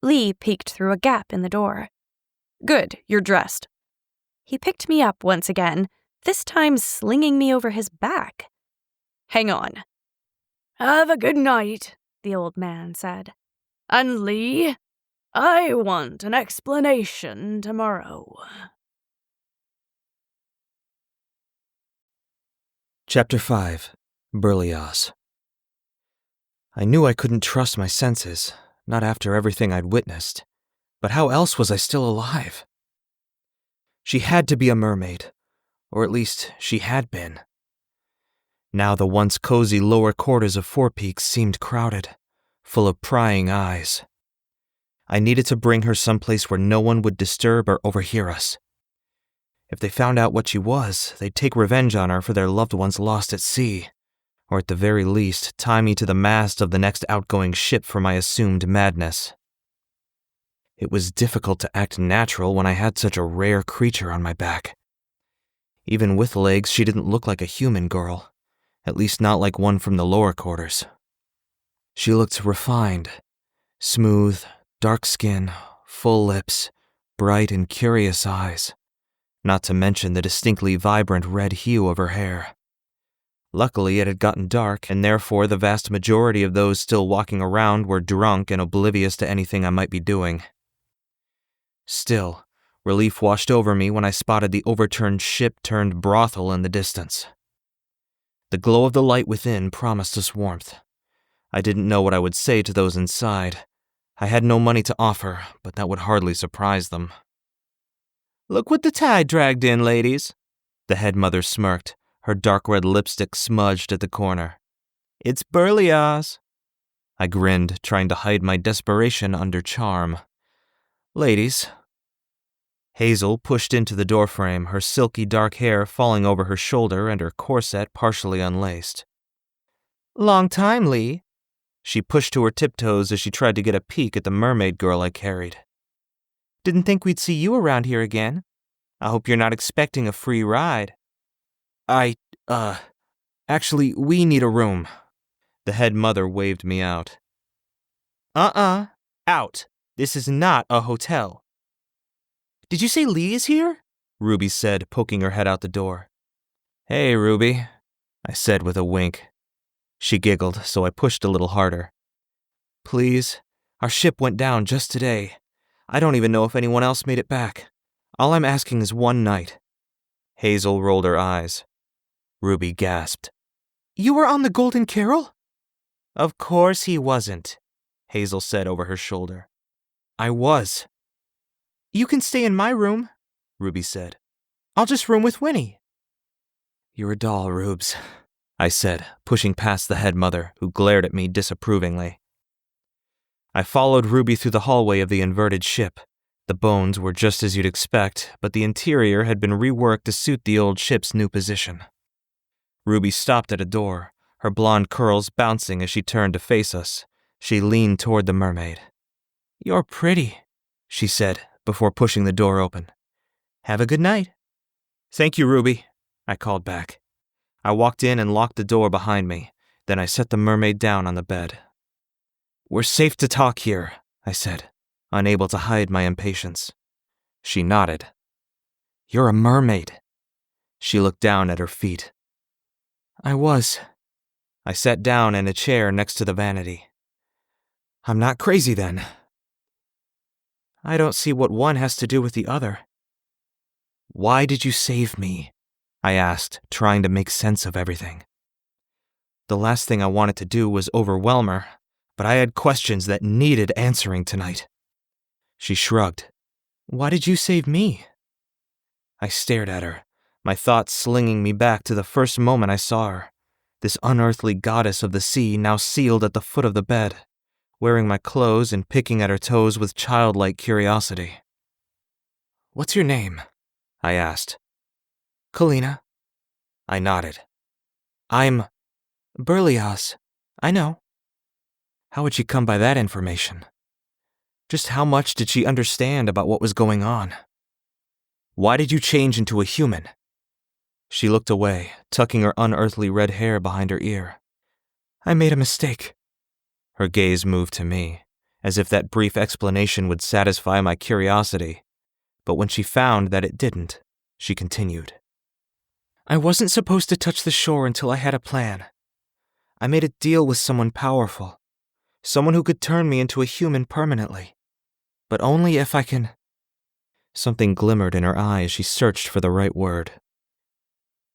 Lee peeked through a gap in the door. "Good, you're dressed." He picked me up once again, this time slinging me over his back. "Hang on." "Have a good night," the old man said. "And Lee, I want an explanation tomorrow." Chapter 5. Berlioz. I knew I couldn't trust my senses, not after everything I'd witnessed. But how else was I still alive? She had to be a mermaid, or at least she had been. Now the once cozy lower quarters of Four Peaks seemed crowded, full of prying eyes. I needed to bring her someplace where no one would disturb or overhear us. If they found out what she was, they'd take revenge on her for their loved ones lost at sea, or at the very least, tie me to the mast of the next outgoing ship for my assumed madness. It was difficult to act natural when I had such a rare creature on my back. Even with legs, she didn't look like a human girl, at least not like one from the lower quarters. She looked refined, smooth, dark skin, full lips, bright and curious eyes, not to mention the distinctly vibrant red hue of her hair. Luckily, it had gotten dark, and therefore the vast majority of those still walking around were drunk and oblivious to anything I might be doing. Still, relief washed over me when I spotted the overturned ship-turned-brothel in the distance. The glow of the light within promised us warmth. I didn't know what I would say to those inside. I had no money to offer, but that would hardly surprise them. Look what the tide dragged in, ladies. The head mother smirked, her dark red lipstick smudged at the corner. It's Berlioz. I grinned, trying to hide my desperation under charm. Ladies. Hazel pushed into the doorframe, her silky dark hair falling over her shoulder and her corset partially unlaced. Long time, Lee. She pushed to her tiptoes as she tried to get a peek at the mermaid girl I carried. Didn't think we'd see you around here again. I hope you're not expecting a free ride. Actually, we need a room. The head mother waved me out. Out. This is not a hotel. Did you say Lee is here? Ruby said, poking her head out the door. Hey, Ruby, I said with a wink. She giggled, so I pushed a little harder. Please, our ship went down just today. I don't even know if anyone else made it back. All I'm asking is one night. Hazel rolled her eyes. Ruby gasped. You were on the Golden Carol? Of course he wasn't, Hazel said over her shoulder. I was. You can stay in my room, Ruby said. I'll just room with Winnie. You're a doll, Rubes, I said, pushing past the head mother, who glared at me disapprovingly. I followed Ruby through the hallway of the inverted ship. The bones were just as you'd expect, but the interior had been reworked to suit the old ship's new position. Ruby stopped at a door, her blonde curls bouncing as she turned to face us. She leaned toward the mermaid. You're pretty, she said, before pushing the door open. Have a good night. Thank you, Ruby, I called back. I walked in and locked the door behind me. Then I set the mermaid down on the bed. We're safe to talk here, I said, unable to hide my impatience. She nodded. You're a mermaid. She looked down at her feet. I was. I sat down in a chair next to the vanity. I'm not crazy then. I don't see what one has to do with the other. Why did you save me? I asked, trying to make sense of everything. The last thing I wanted to do was overwhelm her, but I had questions that needed answering tonight. She shrugged. Why did you save me? I stared at her, my thoughts slinging me back to the first moment I saw her, this unearthly goddess of the sea now sealed at the foot of the bed, wearing my clothes and picking at her toes with childlike curiosity. What's your name? I asked. Calina. I nodded. I'm Berlioz. I know. How would she come by that information? Just how much did she understand about what was going on? Why did you change into a human? She looked away, tucking her unearthly red hair behind her ear. I made a mistake. Her gaze moved to me, as if that brief explanation would satisfy my curiosity. But when she found that it didn't, she continued. I wasn't supposed to touch the shore until I had a plan. I made a deal with someone powerful, someone who could turn me into a human permanently. But only if I can... Something glimmered in her eye as she searched for the right word.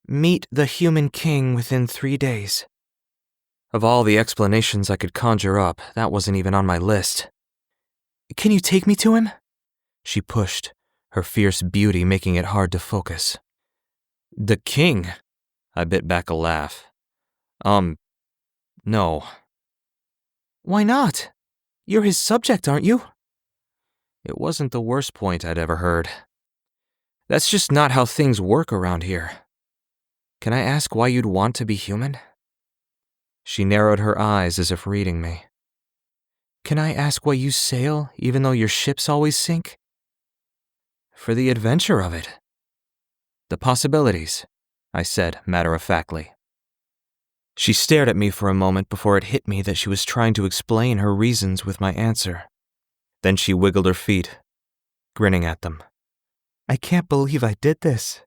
Meet the human king within 3 days. Of all the explanations I could conjure up, that wasn't even on my list. Can you take me to him? She pushed, her fierce beauty making it hard to focus. The king? I bit back a laugh. No. Why not? You're his subject, aren't you? It wasn't the worst point I'd ever heard. That's just not how things work around here. Can I ask why you'd want to be human? She narrowed her eyes as if reading me. Can I ask why you sail even though your ships always sink? For the adventure of it. The possibilities, I said matter-of-factly. She stared at me for a moment before it hit me that she was trying to explain her reasons with my answer. Then she wiggled her feet, grinning at them. I can't believe I did this.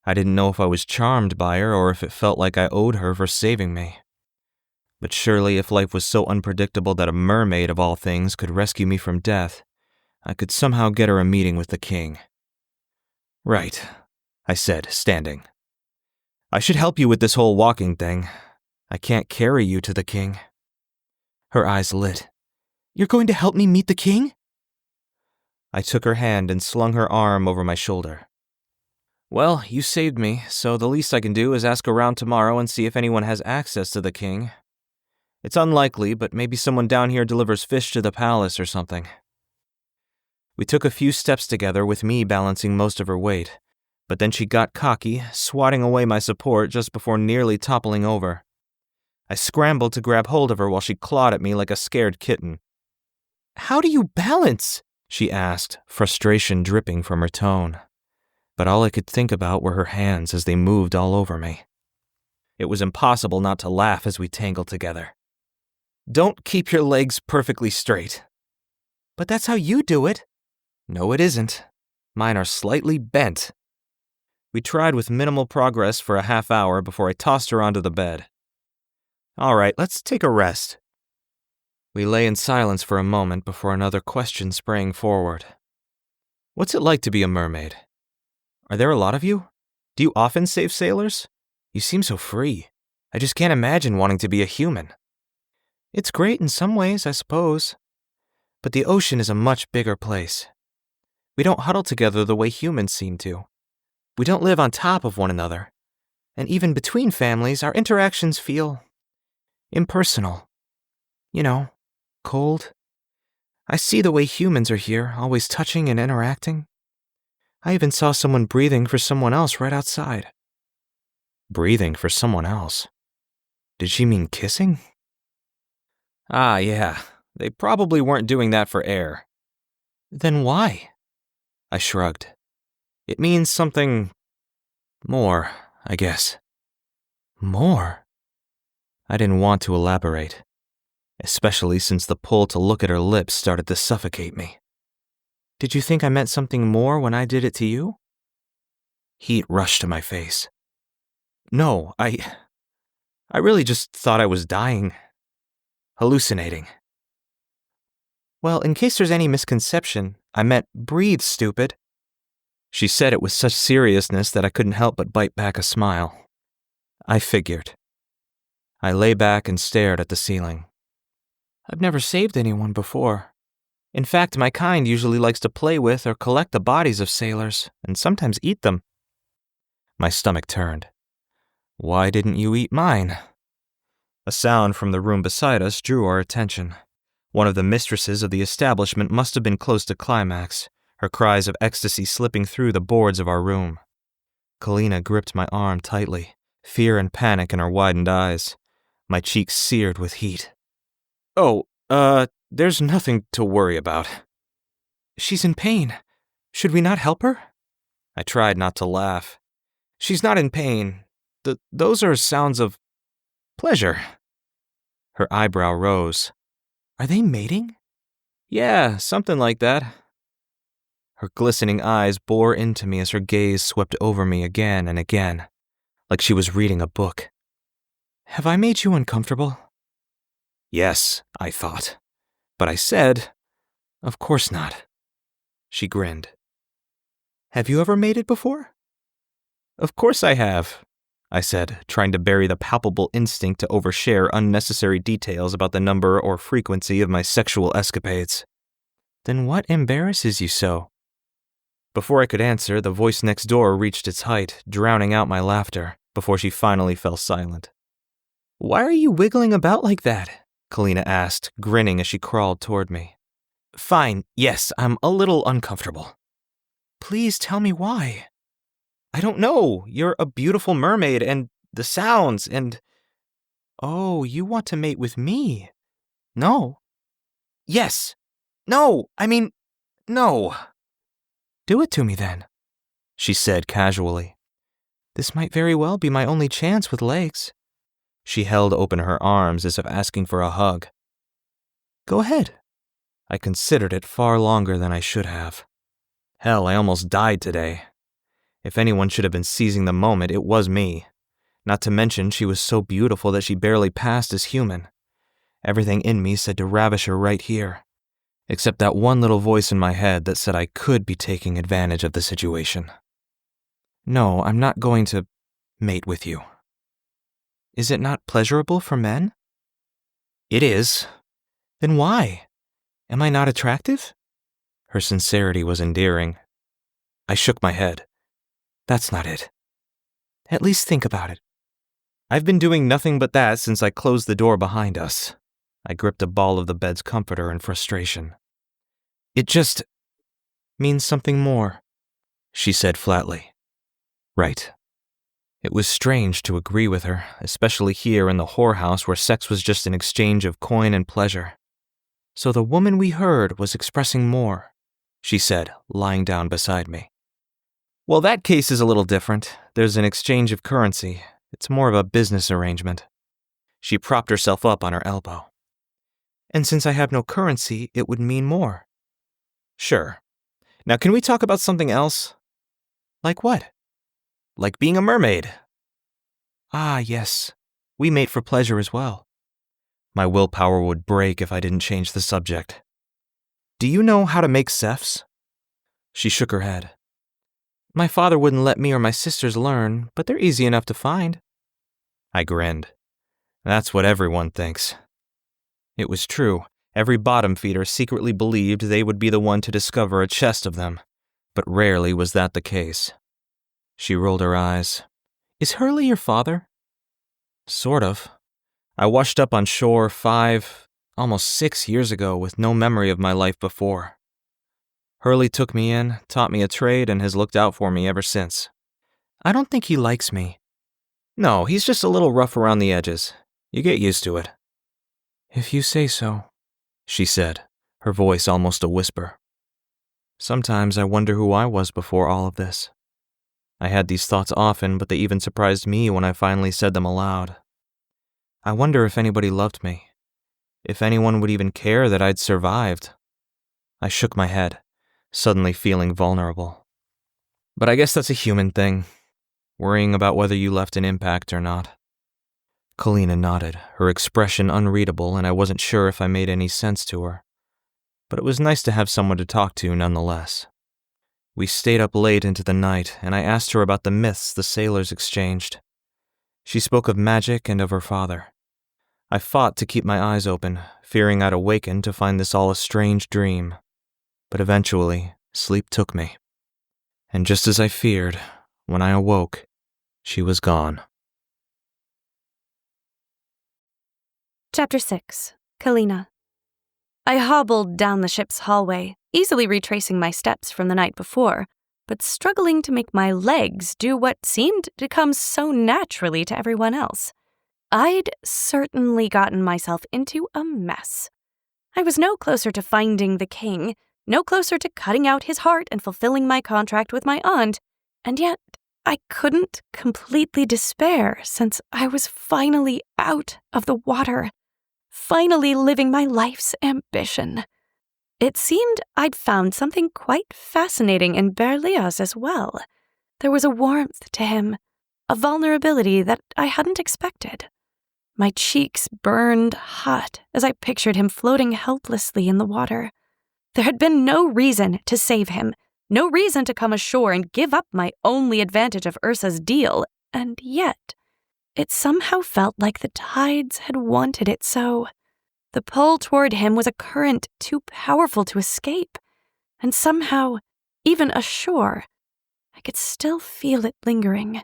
I didn't know if I was charmed by her or if it felt like I owed her for saving me. But surely if life was so unpredictable that a mermaid of all things could rescue me from death, I could somehow get her a meeting with the king. Right, I said, standing. I should help you with this whole walking thing. I can't carry you to the king. Her eyes lit. You're going to help me meet the king? I took her hand and slung her arm over my shoulder. Well, you saved me, so the least I can do is ask around tomorrow and see if anyone has access to the king. It's unlikely, but maybe someone down here delivers fish to the palace or something. We took a few steps together with me balancing most of her weight, but then she got cocky, swatting away my support just before nearly toppling over. I scrambled to grab hold of her while she clawed at me like a scared kitten. "How do you balance?" she asked, frustration dripping from her tone. But all I could think about were her hands as they moved all over me. It was impossible not to laugh as we tangled together. "Don't keep your legs perfectly straight." "But that's how you do it." "No, it isn't. Mine are slightly bent." We tried with minimal progress for a half hour before I tossed her onto the bed. "All right, let's take a rest." We lay in silence for a moment before another question sprang forward. "What's it like to be a mermaid? Are there a lot of you? Do you often save sailors? You seem so free. I just can't imagine wanting to be a human." "It's great in some ways, I suppose. But the ocean is a much bigger place. We don't huddle together the way humans seem to. We don't live on top of one another. And even between families, our interactions feel impersonal. You know, cold. I see the way humans are here, always touching and interacting. I even saw someone breathing for someone else right outside." Breathing for someone else? Did she mean kissing? "Ah, yeah. They probably weren't doing that for air." "Then why?" I shrugged. "It means something more, I guess." "More?" I didn't want to elaborate, especially since the pull to look at her lips started to suffocate me. "Did you think I meant something more when I did it to you?" Heat rushed to my face. "No, I really just thought I was dying. Hallucinating." "Well, in case there's any misconception, I meant breathe, stupid." She said it with such seriousness that I couldn't help but bite back a smile. I figured. I lay back and stared at the ceiling. "I've never saved anyone before. In fact, my kind usually likes to play with or collect the bodies of sailors, and sometimes eat them." My stomach turned. "Why didn't you eat mine?" A sound from the room beside us drew our attention. One of the mistresses of the establishment must have been close to climax, her cries of ecstasy slipping through the boards of our room. Calina gripped my arm tightly, fear and panic in her widened eyes, my cheeks seared with heat. "Oh, there's nothing to worry about." "She's in pain. Should we not help her?" I tried not to laugh. "She's not in pain. Those are sounds of pleasure." Her eyebrow rose. "Are they mating?" "Yeah, something like that." Her glistening eyes bore into me as her gaze swept over me again and again, like she was reading a book. "Have I made you uncomfortable?" Yes, I thought. But I said, "Of course not." She grinned. "Have you ever mated before?" "Of course I have," I said, trying to bury the palpable instinct to overshare unnecessary details about the number or frequency of my sexual escapades. "Then what embarrasses you so?" Before I could answer, the voice next door reached its height, drowning out my laughter, before she finally fell silent. "Why are you wiggling about like that?" Calina asked, grinning as she crawled toward me. "Fine, yes, I'm a little uncomfortable." "Please tell me why." "I don't know. You're a beautiful mermaid, and the sounds, and—" "Oh, you want to mate with me? No." "Yes. No, I mean, no." "Do it to me then," she said casually. "This might very well be my only chance with legs." She held open her arms as if asking for a hug. "Go ahead." I considered it far longer than I should have. Hell, I almost died today. If anyone should have been seizing the moment, it was me. Not to mention she was so beautiful that she barely passed as human. Everything in me said to ravish her right here, except that one little voice in my head that said I could be taking advantage of the situation. "No, I'm not going to mate with you." "Is it not pleasurable for men?" "It is." "Then why? Am I not attractive?" Her sincerity was endearing. I shook my head. That's not it. At least think about it. I've been doing nothing but that since I closed the door behind us. I gripped a ball of the bed's comforter in frustration. It just means something more, she said flatly. Right. It was strange to agree with her, especially here in the whorehouse where sex was just an exchange of coin and pleasure. So the woman we heard was expressing more, she said, lying down beside me. Well, that case is a little different. There's an exchange of currency. It's more of a business arrangement. She propped herself up on her elbow. And since I have no currency, it would mean more. Sure. Now can we talk about something else? Like what? Like being a mermaid. Ah, yes. We mate for pleasure as well. My willpower would break if I didn't change the subject. Do you know how to make sefs? She shook her head. My father wouldn't let me or my sisters learn, but they're easy enough to find. I grinned. That's what everyone thinks. It was true. Every bottom feeder secretly believed they would be the one to discover a chest of them, but rarely was that the case. She rolled her eyes. Is Hurley your father? Sort of. I washed up on shore 5, almost 6 years ago with no memory of my life before. Hurley took me in, taught me a trade, and has looked out for me ever since. I don't think he likes me. No, he's just a little rough around the edges. You get used to it. If you say so, she said, her voice almost a whisper. Sometimes I wonder who I was before all of this. I had these thoughts often, but they even surprised me when I finally said them aloud. I wonder if anybody loved me. If anyone would even care that I'd survived. I shook my head, suddenly feeling vulnerable. But I guess that's a human thing, worrying about whether you left an impact or not. Calina nodded, her expression unreadable, and I wasn't sure if I made any sense to her. But it was nice to have someone to talk to nonetheless. We stayed up late into the night, and I asked her about the myths the sailors exchanged. She spoke of magic and of her father. I fought to keep my eyes open, fearing I'd awaken to find this all a strange dream. But eventually, sleep took me. And just as I feared, when I awoke, she was gone. Chapter 6. Calina. I hobbled down the ship's hallway, easily retracing my steps from the night before, but struggling to make my legs do what seemed to come so naturally to everyone else. I'd certainly gotten myself into a mess. I was no closer to finding the king, no closer to cutting out his heart and fulfilling my contract with my aunt, and yet I couldn't completely despair since I was finally out of the water, finally living my life's ambition. It seemed I'd found something quite fascinating in Berlioz as well. There was a warmth to him, a vulnerability that I hadn't expected. My cheeks burned hot as I pictured him floating helplessly in the water. There had been no reason to save him, no reason to come ashore and give up my only advantage of Ursa's deal, and yet it somehow felt like the tides had wanted it so. The pull toward him was a current too powerful to escape, and somehow, even ashore, I could still feel it lingering.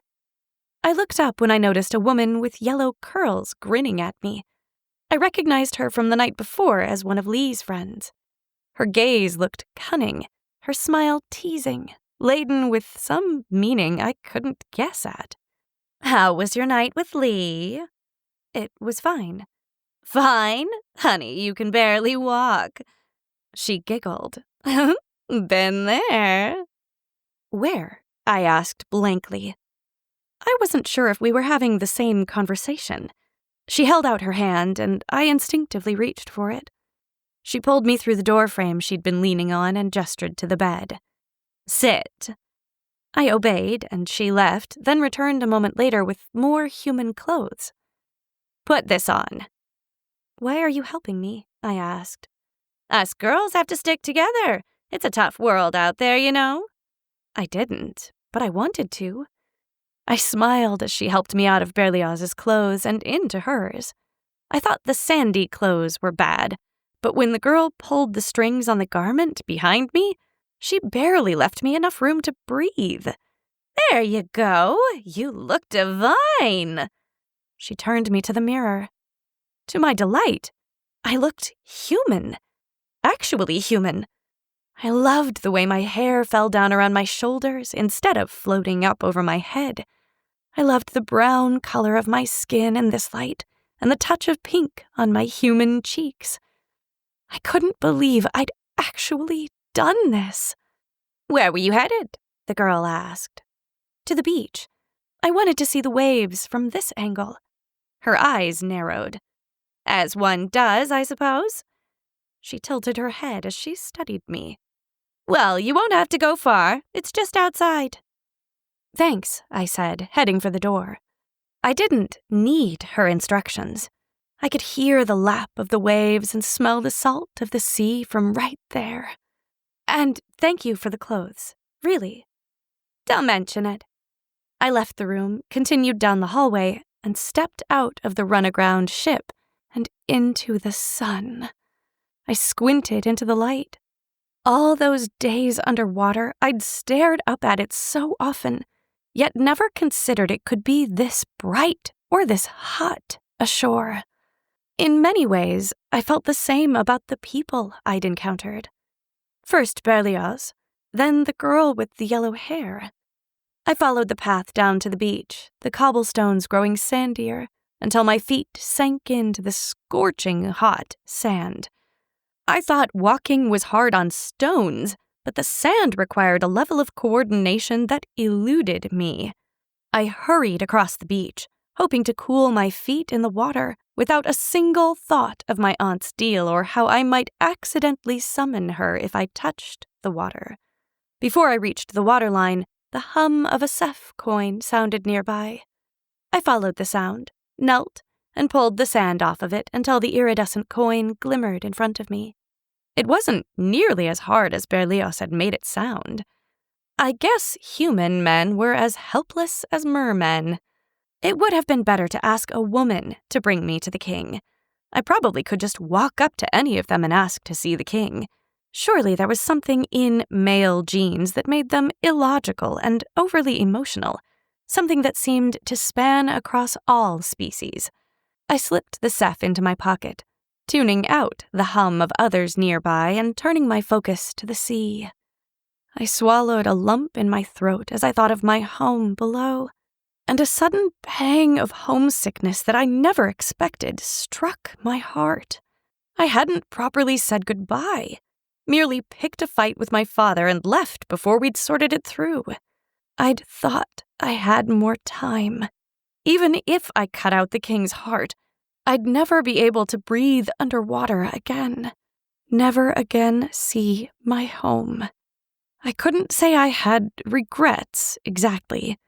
I looked up when I noticed a woman with yellow curls grinning at me. I recognized her from the night before as one of Lee's friends. Her gaze looked cunning, her smile teasing, laden with some meaning I couldn't guess at. "How was your night with Lee?" "It was fine." "Fine? Honey, you can barely walk." She giggled. "Been there." "Where?" I asked blankly. I wasn't sure if we were having the same conversation. She held out her hand, and I instinctively reached for it. She pulled me through the doorframe she'd been leaning on and gestured to the bed. "Sit." I obeyed, and she left, then returned a moment later with more human clothes. "Put this on." "Why are you helping me?" I asked. "Us girls have to stick together. It's a tough world out there, you know." I didn't, but I wanted to. I smiled as she helped me out of Berlioz's clothes and into hers. I thought the sandy clothes were bad, but when the girl pulled the strings on the garment behind me, she barely left me enough room to breathe. "There you go. You look divine." She turned me to the mirror. To my delight, I looked human. Actually human. I loved the way my hair fell down around my shoulders instead of floating up over my head. I loved the brown color of my skin in this light and the touch of pink on my human cheeks. I couldn't believe I'd actually done this. "Where were you headed?" the girl asked. "To the beach. I wanted to see the waves from this angle." Her eyes narrowed. "As one does, I suppose." She tilted her head as she studied me. "Well, you won't have to go far. It's just outside." "Thanks," I said, heading for the door. I didn't need her instructions. I could hear the lap of the waves and smell the salt of the sea from right there. "And thank you for the clothes, really." "Don't mention it." I left the room, continued down the hallway, and stepped out of the run-aground ship and into the sun. I squinted into the light. All those days underwater, I'd stared up at it so often, yet never considered it could be this bright or this hot ashore. In many ways, I felt the same about the people I'd encountered. First Berlioz, then the girl with the yellow hair. I followed the path down to the beach, the cobblestones growing sandier, until my feet sank into the scorching hot sand. I thought walking was hard on stones, but the sand required a level of coordination that eluded me. I hurried across the beach, hoping to cool my feet in the water without a single thought of my aunt's deal or how I might accidentally summon her if I touched the water. Before I reached the waterline, the hum of a Seth coin sounded nearby. I followed the sound, knelt, and pulled the sand off of it until the iridescent coin glimmered in front of me. It wasn't nearly as hard as Berlioz had made it sound. I guess human men were as helpless as mermen. It would have been better to ask a woman to bring me to the king. I probably could just walk up to any of them and ask to see the king. Surely there was something in male genes that made them illogical and overly emotional, something that seemed to span across all species. I slipped the Seth into my pocket, tuning out the hum of others nearby and turning my focus to the sea. I swallowed a lump in my throat as I thought of my home below, and a sudden pang of homesickness that I never expected struck my heart. I hadn't properly said goodbye, merely picked a fight with my father and left before we'd sorted it through. I'd thought I had more time. Even if I cut out the king's heart, I'd never be able to breathe underwater again. Never again see my home. I couldn't say I had regrets exactly,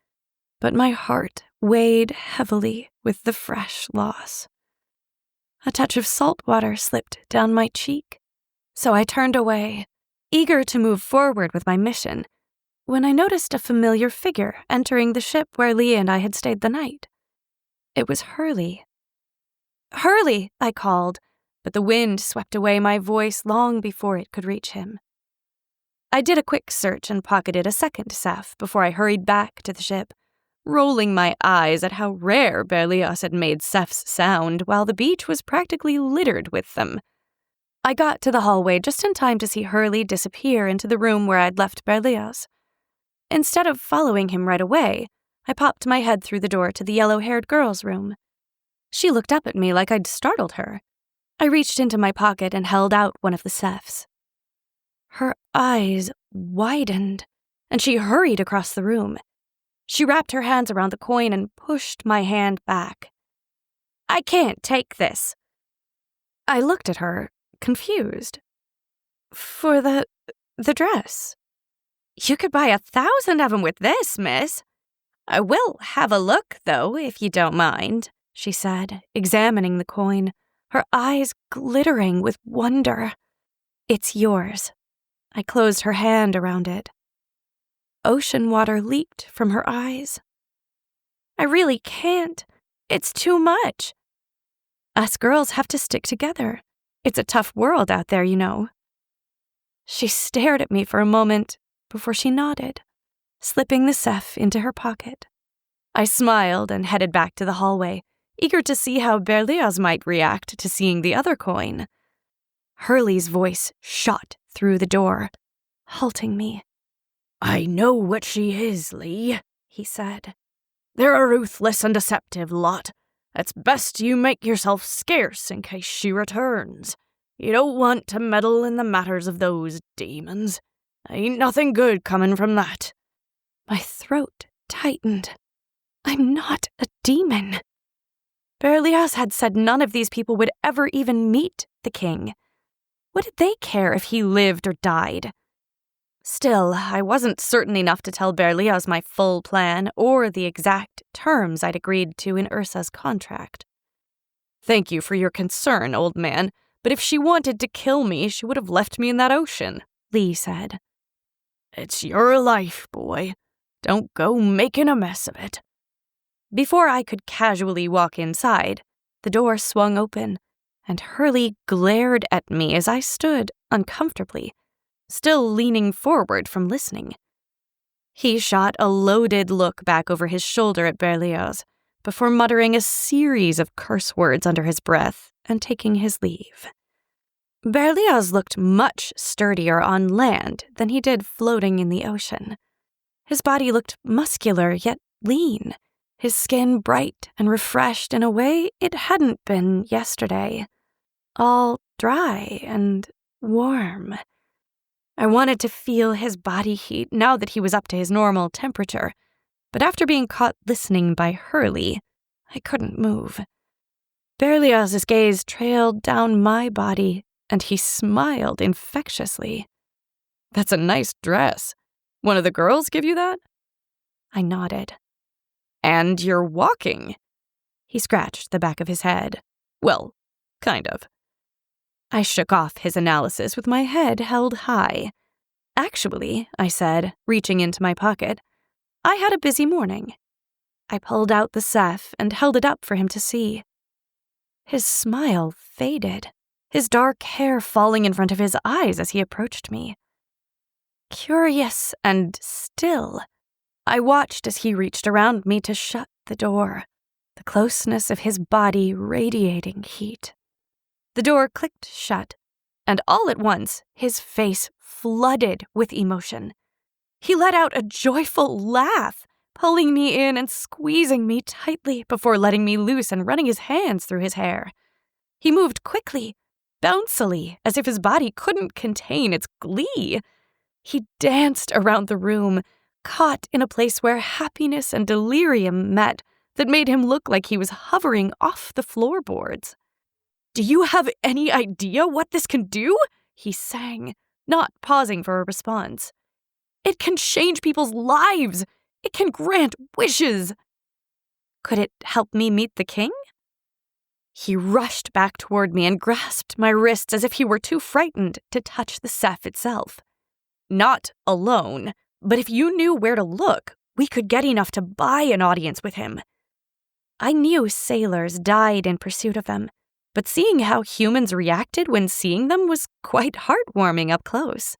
but my heart weighed heavily with the fresh loss. A touch of salt water slipped down my cheek, so I turned away, eager to move forward with my mission, when I noticed a familiar figure entering the ship where Leah and I had stayed the night. It was Hurley. "Hurley!" I called, but the wind swept away my voice long before it could reach him. I did a quick search and pocketed a second Seth before I hurried back to the ship, rolling my eyes at how rare Berlioz had made Seths sound while the beach was practically littered with them. I got to the hallway just in time to see Hurley disappear into the room where I'd left Berlioz. Instead of following him right away, I popped my head through the door to the yellow-haired girl's room. She looked up at me like I'd startled her. I reached into my pocket and held out one of the Seths. Her eyes widened, and she hurried across the room. She wrapped her hands around the coin and pushed my hand back. "I can't take this." I looked at her, confused. "For the dress. You could buy 1,000 of them with this, miss. I will have a look, though, if you don't mind," she said, examining the coin, her eyes glittering with wonder. "It's yours." I closed her hand around it. Ocean water leaked from her eyes. "I really can't. It's too much. Us girls have to stick together. It's a tough world out there, you know. She stared at me for a moment before she nodded, slipping the Seth into her pocket. I smiled and headed back to the hallway, eager to see how Berlioz might react to seeing the other coin. Hurley's voice shot through the door, halting me. I know what she is, Lee, he said. They're a ruthless and deceptive lot. It's best you make yourself scarce in case she returns. You don't want to meddle in the matters of those demons. Ain't nothing good coming from that. My throat tightened. I'm not a demon. Berlioz had said none of these people would ever even meet the king. What did they care if he lived or died? Still, I wasn't certain enough to tell Berlioz my full plan or the exact terms I'd agreed to in Ursa's contract. Thank you for your concern, old man, but if she wanted to kill me, she would have left me in that ocean, Lee said. It's your life, boy. Don't go making a mess of it. Before I could casually walk inside, the door swung open, and Hurley glared at me as I stood uncomfortably, still leaning forward from listening. He shot a loaded look back over his shoulder at Berlioz before muttering a series of curse words under his breath and taking his leave. Berlioz looked much sturdier on land than he did floating in the ocean. His body looked muscular yet lean, his skin bright and refreshed in a way it hadn't been yesterday, all dry and warm. I wanted to feel his body heat now that he was up to his normal temperature, but after being caught listening by Hurley, I couldn't move. Berlioz's gaze trailed down my body, and he smiled infectiously. That's a nice dress. One of the girls give you that? I nodded. And you're walking. He scratched the back of his head. Well, kind of. I shook off his analysis with my head held high. Actually, I said, reaching into my pocket, I had a busy morning. I pulled out the Seth and held it up for him to see. His smile faded, his dark hair falling in front of his eyes as he approached me. Curious and still, I watched as he reached around me to shut the door, the closeness of his body radiating heat. The door clicked shut, and all at once, his face flooded with emotion. He let out a joyful laugh, pulling me in and squeezing me tightly before letting me loose and running his hands through his hair. He moved quickly, bouncily, as if his body couldn't contain its glee. He danced around the room, caught in a place where happiness and delirium met that made him look like he was hovering off the floorboards. "Do you have any idea what this can do?" he sang, not pausing for a response. "It can change people's lives. It can grant wishes." Could it help me meet the king? He rushed back toward me and grasped my wrists as if he were too frightened to touch the Seth itself. "Not alone, but if you knew where to look, we could get enough to buy an audience with him." I knew sailors died in pursuit of them, but seeing how humans reacted when seeing them was quite heartwarming up close.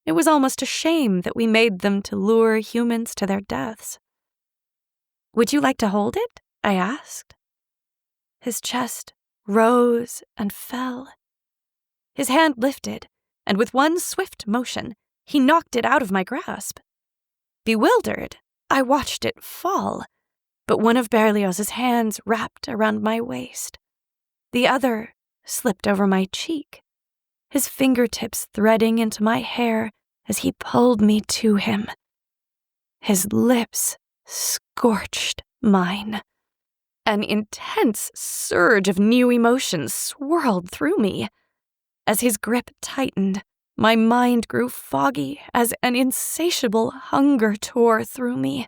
It was almost a shame that we made them to lure humans to their deaths. "Would you like to hold it?" I asked. His chest rose and fell. His hand lifted, and with one swift motion, he knocked it out of my grasp. Bewildered, I watched it fall, but one of Berlioz's hands wrapped around my waist. The other slipped over my cheek, his fingertips threading into my hair as he pulled me to him. His lips scorched mine. An intense surge of new emotions swirled through me. As his grip tightened, my mind grew foggy as an insatiable hunger tore through me.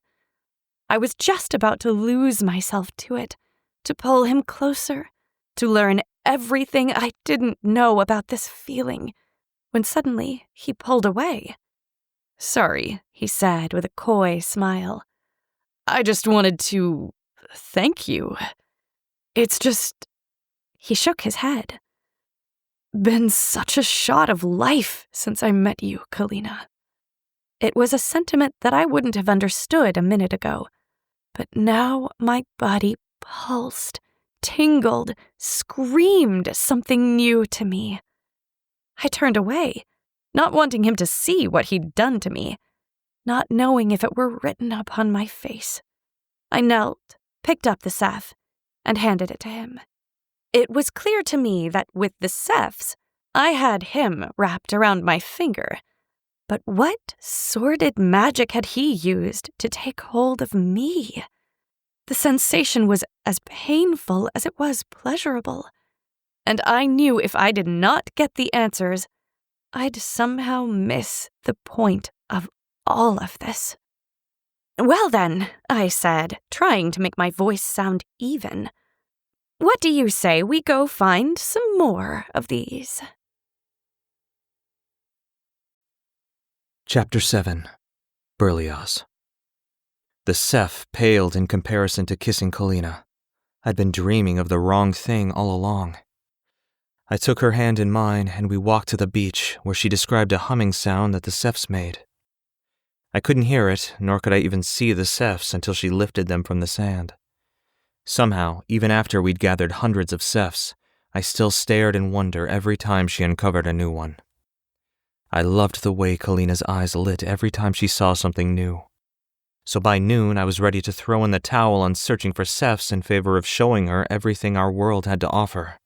I was just about to lose myself to it, to pull him closer, to learn everything I didn't know about this feeling, when suddenly he pulled away. "Sorry," he said with a coy smile. "I just wanted to thank you. It's just..." He shook his head. been such a shot of life since I met you, Calina." It was a sentiment that I wouldn't have understood a minute ago, but now my body pulsed, tingled, screamed something new to me. I turned away, not wanting him to see what he'd done to me, not knowing if it were written upon my face. I knelt, picked up the Ceph, and handed it to him. It was clear to me that with the Cephs, I had him wrapped around my finger. But what sordid magic had he used to take hold of me? The sensation was as painful as it was pleasurable, and I knew if I did not get the answers, I'd somehow miss the point of all of this. "Well then," I said, trying to make my voice sound even, "what do you say we go find some more of these?" Chapter 7. Berlioz. The Ceph paled in comparison to kissing Calina. I'd been dreaming of the wrong thing all along. I took her hand in mine, and we walked to the beach, where she described a humming sound that the Cephs made. I couldn't hear it, nor could I even see the Cephs until she lifted them from the sand. Somehow, even after we'd gathered hundreds of Cephs, I still stared in wonder every time she uncovered a new one. I loved the way Calina's eyes lit every time she saw something new. So by noon, I was ready to throw in the towel on searching for Cephs in favor of showing her everything our world had to offer.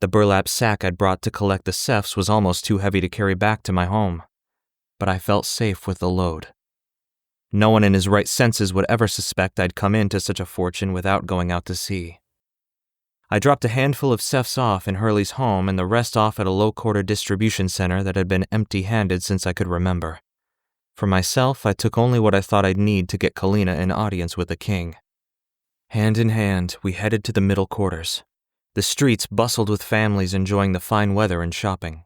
The burlap sack I'd brought to collect the Cephs was almost too heavy to carry back to my home, but I felt safe with the load. No one in his right senses would ever suspect I'd come into such a fortune without going out to sea. I dropped a handful of Cephs off in Hurley's home and the rest off at a low-quarter distribution center that had been empty-handed since I could remember. For myself, I took only what I thought I'd need to get Calina an audience with the king. Hand in hand, we headed to the middle quarters. The streets bustled with families enjoying the fine weather and shopping.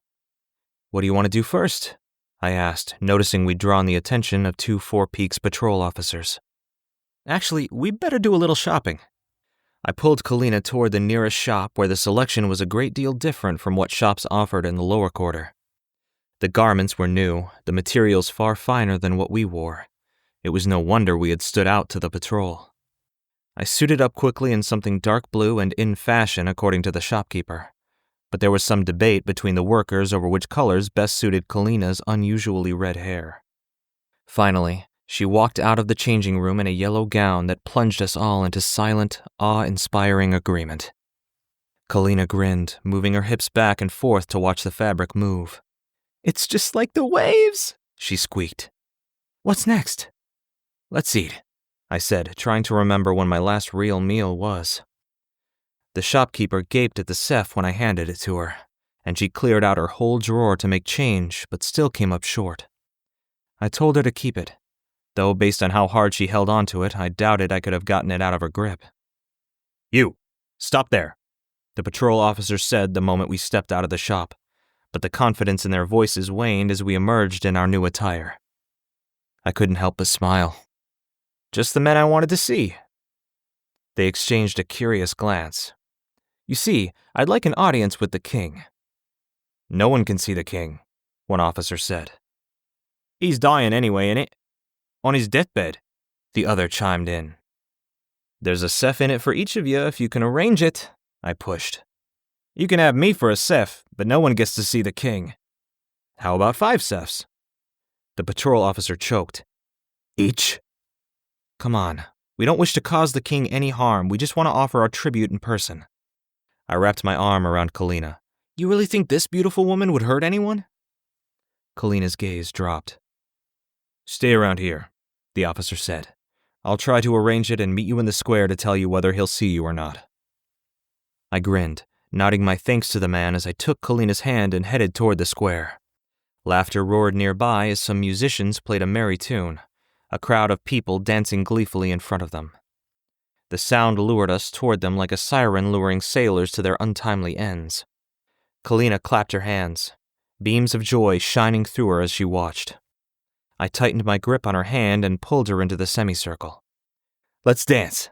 "What do you want to do first?" I asked, noticing we'd drawn the attention of 2 Four Peaks patrol officers. "Actually, we'd better do a little shopping." I pulled Calina toward the nearest shop where the selection was a great deal different from what shops offered in the lower quarter. The garments were new, the materials far finer than what we wore. It was no wonder we had stood out to the patrol. I suited up quickly in something dark blue and in fashion according to the shopkeeper, but there was some debate between the workers over which colors best suited Calina's unusually red hair. Finally, she walked out of the changing room in a yellow gown that plunged us all into silent, awe-inspiring agreement. Calina grinned, moving her hips back and forth to watch the fabric move. "It's just like the waves," she squeaked. "What's next?" "Let's eat," I said, trying to remember when my last real meal was. The shopkeeper gaped at the Ceph when I handed it to her, and she cleared out her whole drawer to make change, but still came up short. I told her to keep it, though based on how hard she held onto it, I doubted I could have gotten it out of her grip. "You, stop there," the patrol officer said the moment we stepped out of the shop, but the confidence in their voices waned as we emerged in our new attire. I couldn't help but smile. "Just the men I wanted to see." They exchanged a curious glance. "You see, I'd like an audience with the king." "No one can see the king," one officer said. "He's dying anyway, innit? On his deathbed," the other chimed in. "There's a Ceph in it for each of you if you can arrange it," I pushed. "You can have me for a Ceph, but no one gets to see the king." "How about 5 Cephs?" The patrol officer choked. "Each?" "Come on, we don't wish to cause the king any harm, we just want to offer our tribute in person." I wrapped my arm around Calina. "You really think this beautiful woman would hurt anyone?" Kalina's gaze dropped. "Stay around here," the officer said. "I'll try to arrange it and meet you in the square to tell you whether he'll see you or not." I grinned, nodding my thanks to the man as I took Kalina's hand and headed toward the square. Laughter roared nearby as some musicians played a merry tune, a crowd of people dancing gleefully in front of them. The sound lured us toward them like a siren luring sailors to their untimely ends. Calina clapped her hands, beams of joy shining through her as she watched. I tightened my grip on her hand and pulled her into the semicircle. "Let's dance."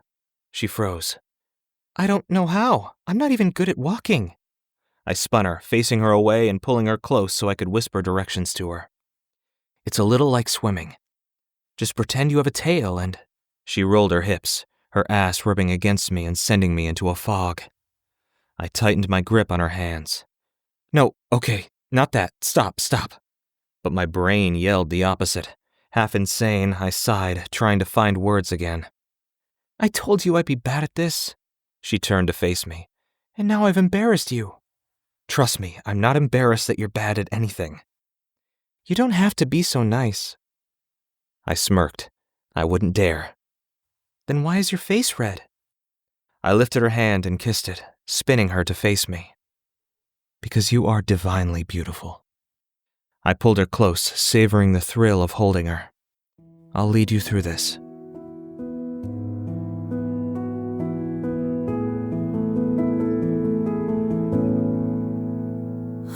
She froze. "I don't know how. I'm not even good at walking." I spun her, facing her away and pulling her close so I could whisper directions to her. It's a little like swimming. Just pretend you have a tail and... She rolled her hips, her ass rubbing against me and sending me into a fog. I tightened my grip on her hands. No, okay, not that. Stop. But my brain yelled the opposite. Half insane, I sighed, trying to find words again. I told you I'd be bad at this. She turned to face me. And now I've embarrassed you. Trust me, I'm not embarrassed that you're bad at anything. You don't have to be so nice. I smirked. I wouldn't dare. Then why is your face red? I lifted her hand and kissed it, spinning her to face me. Because you are divinely beautiful. I pulled her close, savoring the thrill of holding her. I'll lead you through this.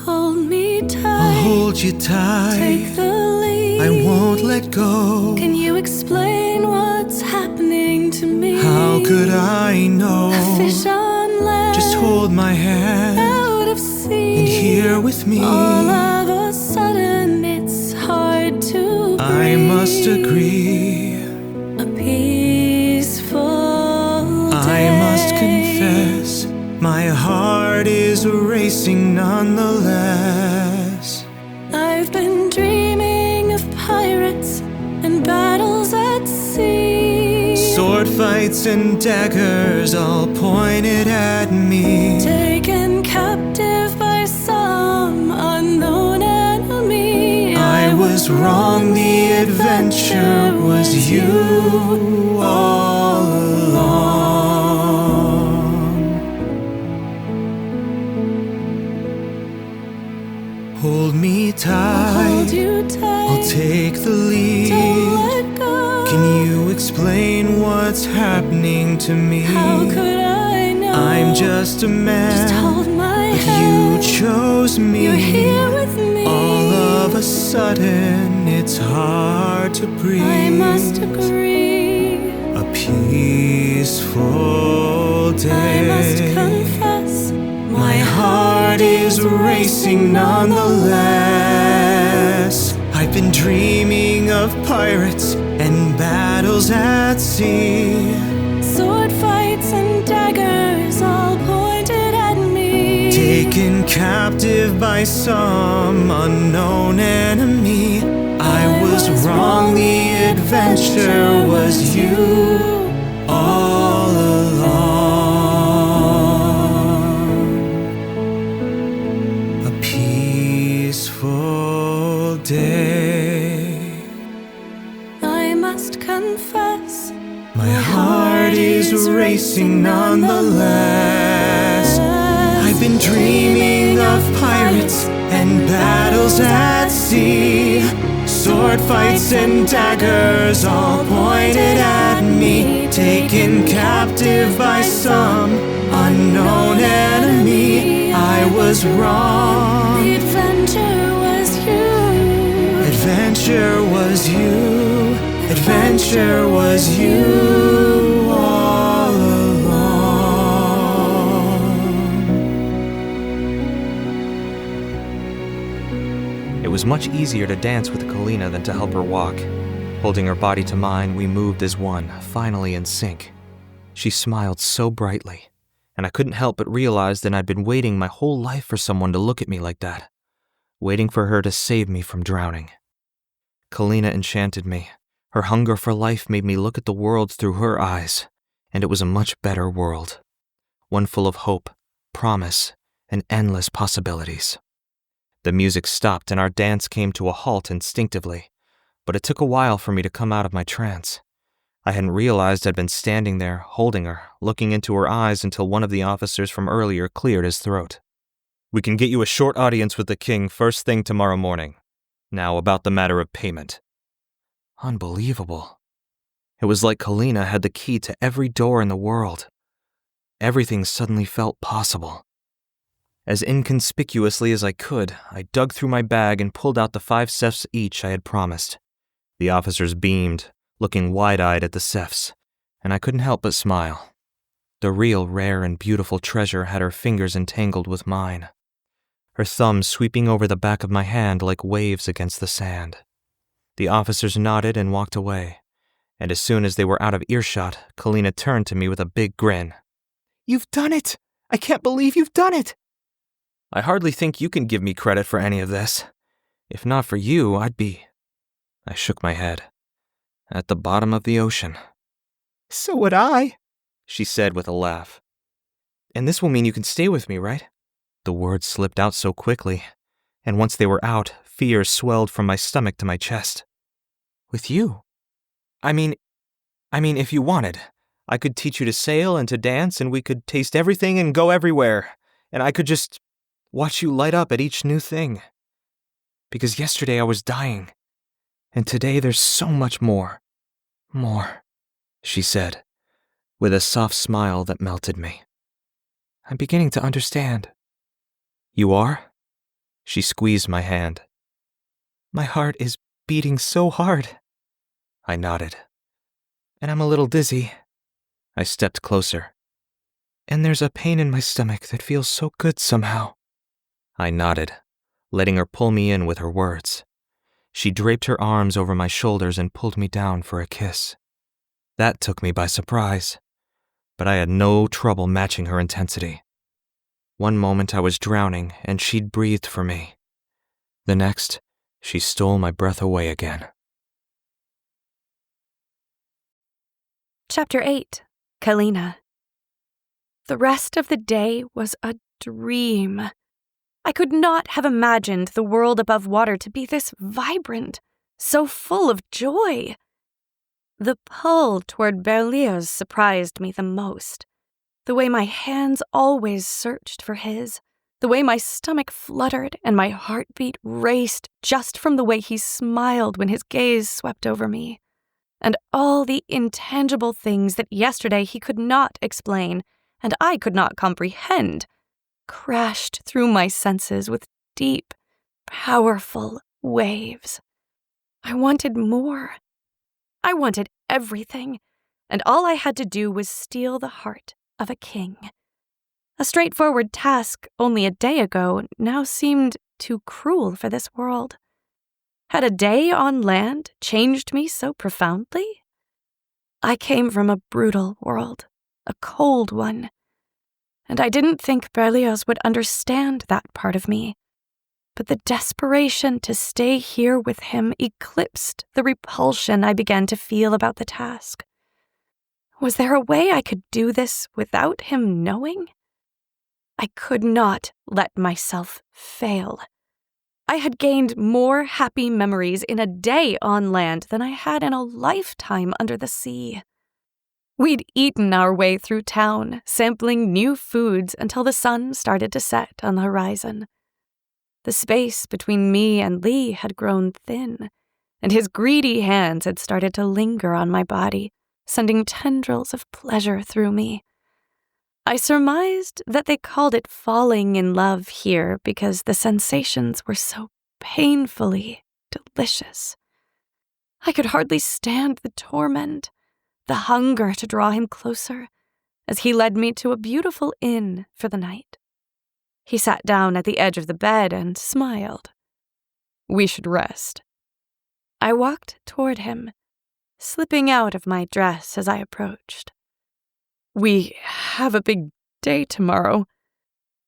Hold me tight. I'll hold you tight. Take the lead. I won't let go. Can you explain what's happening to me? How could I know? A fish on land. Just hold my hand. Out of sea. And here with me. All of a sudden it's hard to breathe. I must agree. A peaceful day. I must confess. My heart is racing nonetheless. I've been dreaming of pirates and battles at sea. Sword fights and daggers all pointed at me. Taken captive by some unknown enemy. I was wrong, the adventure was you all along. Hold me tight. I'll hold you tight. I'll take the lead. Don't let go. Can you explain what's happening to me? How could I know? I'm just a man. Just hold my but hand. you chose me. You're here with me. All of a sudden, it's hard to breathe. I must agree. A peaceful day. I must confess. My heart is racing nonetheless. I've been dreaming of pirates and battles at sea. Sword fights and daggers all pointed at me. Taken captive by some unknown enemy. I was wrong, the adventure was you all along. A peaceful day. I must confess. My heart is racing nonetheless. I've been dreaming of pirates and battles at sea. Sword fights and daggers all pointed at me. Taken captive by some unknown enemy. I was wrong. The adventure was you. Adventure was you. Adventure was you all along. It was much easier to dance with Calina than to help her walk. Holding her body to mine, we moved as one, finally in sync. She smiled so brightly, and I couldn't help but realize that I'd been waiting my whole life for someone to look at me like that, waiting for her to save me from drowning. Calina enchanted me. Her hunger for life made me look at the world through her eyes, and it was a much better world. One full of hope, promise, and endless possibilities. The music stopped and our dance came to a halt instinctively, but it took a while for me to come out of my trance. I hadn't realized I'd been standing there, holding her, looking into her eyes until one of the officers from earlier cleared his throat. We can get you a short audience with the king first thing tomorrow morning. Now about the matter of payment. Unbelievable. It was like Calina had the key to every door in the world. Everything suddenly felt possible. As inconspicuously as I could, I dug through my bag and pulled out the 5 sephs each I had promised. The officers beamed, looking wide-eyed at the sephs, and I couldn't help but smile. The real rare and beautiful treasure had her fingers entangled with mine. her thumbs sweeping over the back of my hand like waves against the sand. The officers nodded and walked away, and as soon as they were out of earshot, Calina turned to me with a big grin. "You've done it! I can't believe you've done it!" "I hardly think you can give me credit for any of this. If not for you, I'd be—" I shook my head. "At the bottom of the ocean." "So would I," she said with a laugh. "And this will mean you can stay with me, right?" The words slipped out so quickly, and once they were out, fear swelled from my stomach to my chest. "With you? I mean, if you wanted, I could teach you to sail and to dance, and we could taste everything and go everywhere, and I could just watch you light up at each new thing. Because yesterday I was dying, and today there's so much more. More," she said, with a soft smile that melted me. "I'm beginning to understand." "You are?" She squeezed my hand. "My heart is beating so hard." I nodded. "And I'm a little dizzy." I stepped closer. "And there's a pain in my stomach that feels so good somehow." I nodded, letting her pull me in with her words. She draped her arms over my shoulders and pulled me down for a kiss. That took me by surprise, but I had no trouble matching her intensity. One moment I was drowning and she'd breathed for me. The next, she stole my breath away again. Chapter 8. Calina. The rest of the day was a dream. I could not have imagined the world above water to be this vibrant, so full of joy. The pull toward Berlioz surprised me the most. The way my hands always searched for his, the way my stomach fluttered and my heartbeat raced just from the way he smiled when his gaze swept over me, and all the intangible things that yesterday he could not explain and I could not comprehend crashed through my senses with deep, powerful waves. I wanted more. I wanted everything, and all I had to do was steal the heart of a king. A straightforward task only a day ago now seemed too cruel for this world. Had a day on land changed me so profoundly? I came from a brutal world, a cold one, and I didn't think Berlioz would understand that part of me. But the desperation to stay here with him eclipsed the repulsion I began to feel about the task. Was there a way I could do this without him knowing? I could not let myself fail. I had gained more happy memories in a day on land than I had in a lifetime under the sea. We'd eaten our way through town, sampling new foods until the sun started to set on the horizon. The space between me and Lee had grown thin, and his greedy hands had started to linger on my body, sending tendrils of pleasure through me. I surmised that they called it falling in love here because the sensations were so painfully delicious. I could hardly stand the torment, the hunger to draw him closer, as he led me to a beautiful inn for the night. He sat down at the edge of the bed and smiled. "We should rest." I walked toward him, slipping out of my dress as I approached. "We have a big day tomorrow."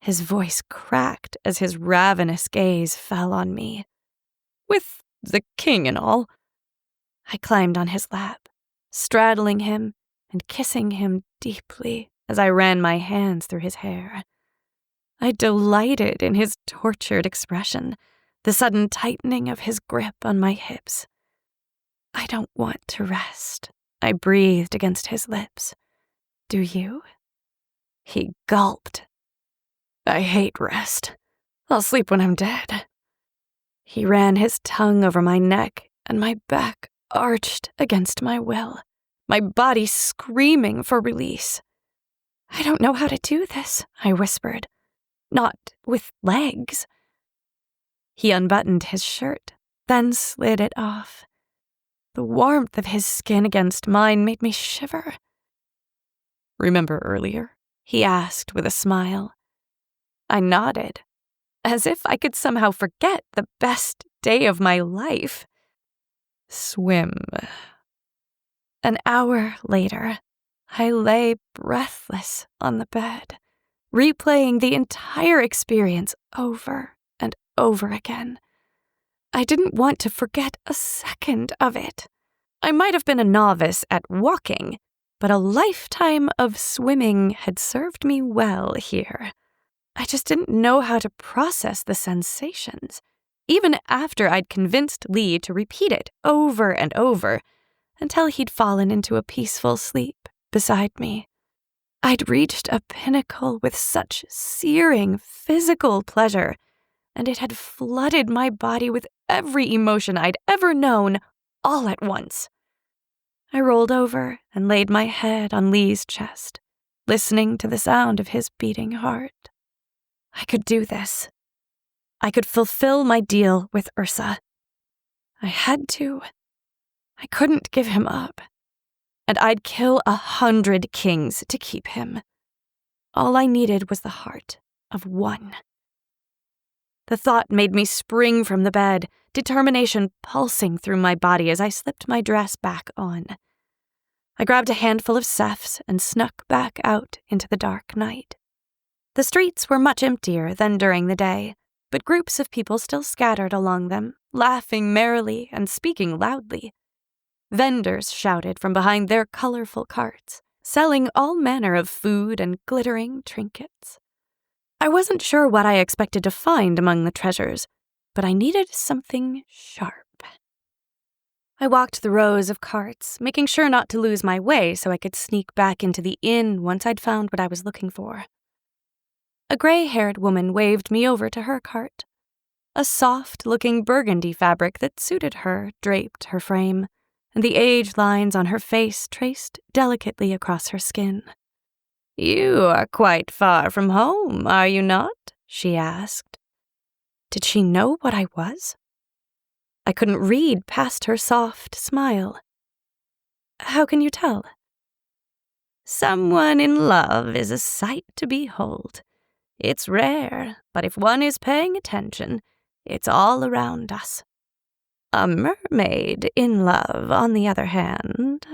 His voice cracked as his ravenous gaze fell on me. "With the king and all." I climbed on his lap, straddling him and kissing him deeply as I ran my hands through his hair. I delighted in his tortured expression, the sudden tightening of his grip on my hips. "I don't want to rest," I breathed against his lips. "Do you?" He gulped. "I hate rest. I'll sleep when I'm dead." He ran his tongue over my neck, and my back arched against my will, my body screaming for release. "I don't know how to do this," I whispered. "Not with legs." He unbuttoned his shirt, then slid it off. The warmth of his skin against mine made me shiver. "Remember earlier?" he asked with a smile. I nodded. as if I could somehow forget the best day of my life. Swim. An hour later, I lay breathless on the bed, replaying the entire experience over and over again. I didn't want to forget a second of it. I might have been a novice at walking, but a lifetime of swimming had served me well here. I just didn't know how to process the sensations, even after I'd convinced Lee to repeat it over and over until he'd fallen into a peaceful sleep beside me. I'd reached a pinnacle with such searing physical pleasure, and it had flooded my body with every emotion I'd ever known all at once. I rolled over and laid my head on Lee's chest, listening to the sound of his beating heart. I could do this. I could fulfill my deal with Ursa. I had to. I couldn't give him up. And I'd kill 100 kings to keep him. All I needed was the heart of one. The thought made me spring from the bed, determination pulsing through my body as I slipped my dress back on. I grabbed a handful of sefs and snuck back out into the dark night. The streets were much emptier than during the day, but groups of people still scattered along them, laughing merrily and speaking loudly. Vendors shouted from behind their colorful carts, selling all manner of food and glittering trinkets. I wasn't sure what I expected to find among the treasures, but I needed something sharp. I walked the rows of carts, making sure not to lose my way so I could sneak back into the inn once I'd found what I was looking for. A gray-haired woman waved me over to her cart. A soft-looking burgundy fabric that suited her draped her frame, and the age lines on her face traced delicately across her skin. "You are quite far from home, are you not?" she asked. Did she know what I was? I couldn't read past her soft smile. "How can you tell?" "Someone in love is a sight to behold. It's rare, but if one is paying attention, it's all around us. A mermaid in love, on the other hand..."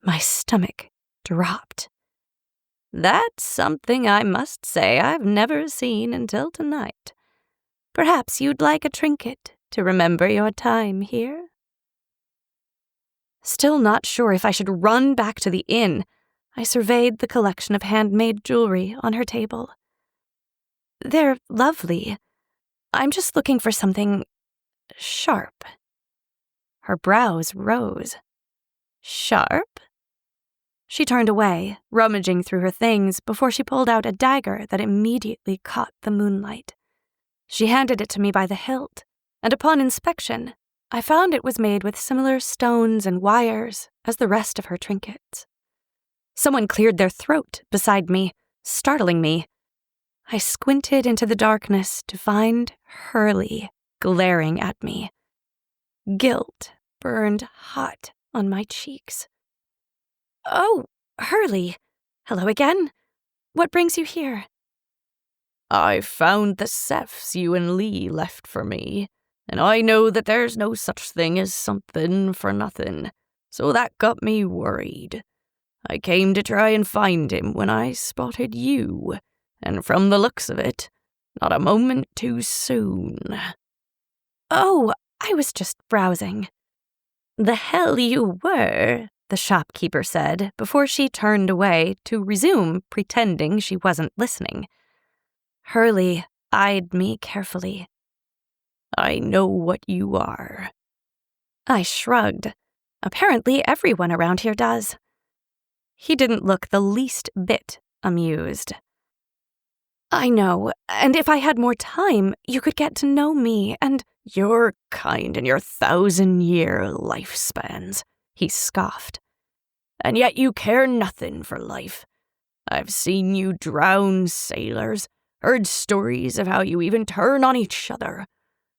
My stomach dropped. "That's something I must say I've never seen until tonight. Perhaps you'd like a trinket to remember your time here?" Still not sure if I should run back to the inn, I surveyed the collection of handmade jewelry on her table. "They're lovely. I'm just looking for something sharp." Her brows rose. "Sharp?" She turned away, rummaging through her things before she pulled out a dagger that immediately caught the moonlight. She handed it to me by the hilt, and upon inspection, I found it was made with similar stones and wires as the rest of her trinkets. Someone cleared their throat beside me, startling me. I squinted into the darkness to find Hurley glaring at me. Guilt burned hot on my cheeks. "Oh, Hurley. Hello again. What brings you here?" "I found the sefs you and Lee left for me, and I know that there's no such thing as something for nothing, so that got me worried. I came to try and find him when I spotted you, and from the looks of it, not a moment too soon." "Oh, I was just browsing." "The hell you were," the shopkeeper said before she turned away to resume pretending she wasn't listening. Hurley eyed me carefully. "I know what you are." I shrugged. Apparently everyone around here does. He didn't look the least bit amused. "I know, and if I had more time, you could get to know me and..." "Your kind and your 1,000-year lifespans," he scoffed. "And yet you care nothing for life. I've seen you drown sailors, heard stories of how you even turn on each other.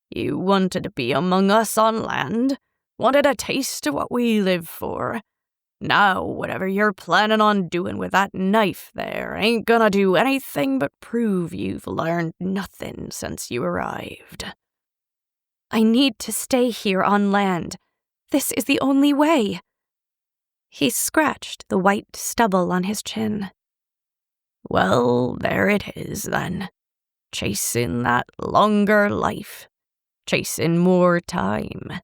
You wanted to be among us on land, wanted a taste of what we live for. Now, whatever you're planning on doing with that knife there ain't gonna do anything but prove you've learned nothing since you arrived. I need to stay here on land. This is the only way. He scratched the white stubble on his chin. Well, there it is, then. Chasing that longer life. Chasing more time.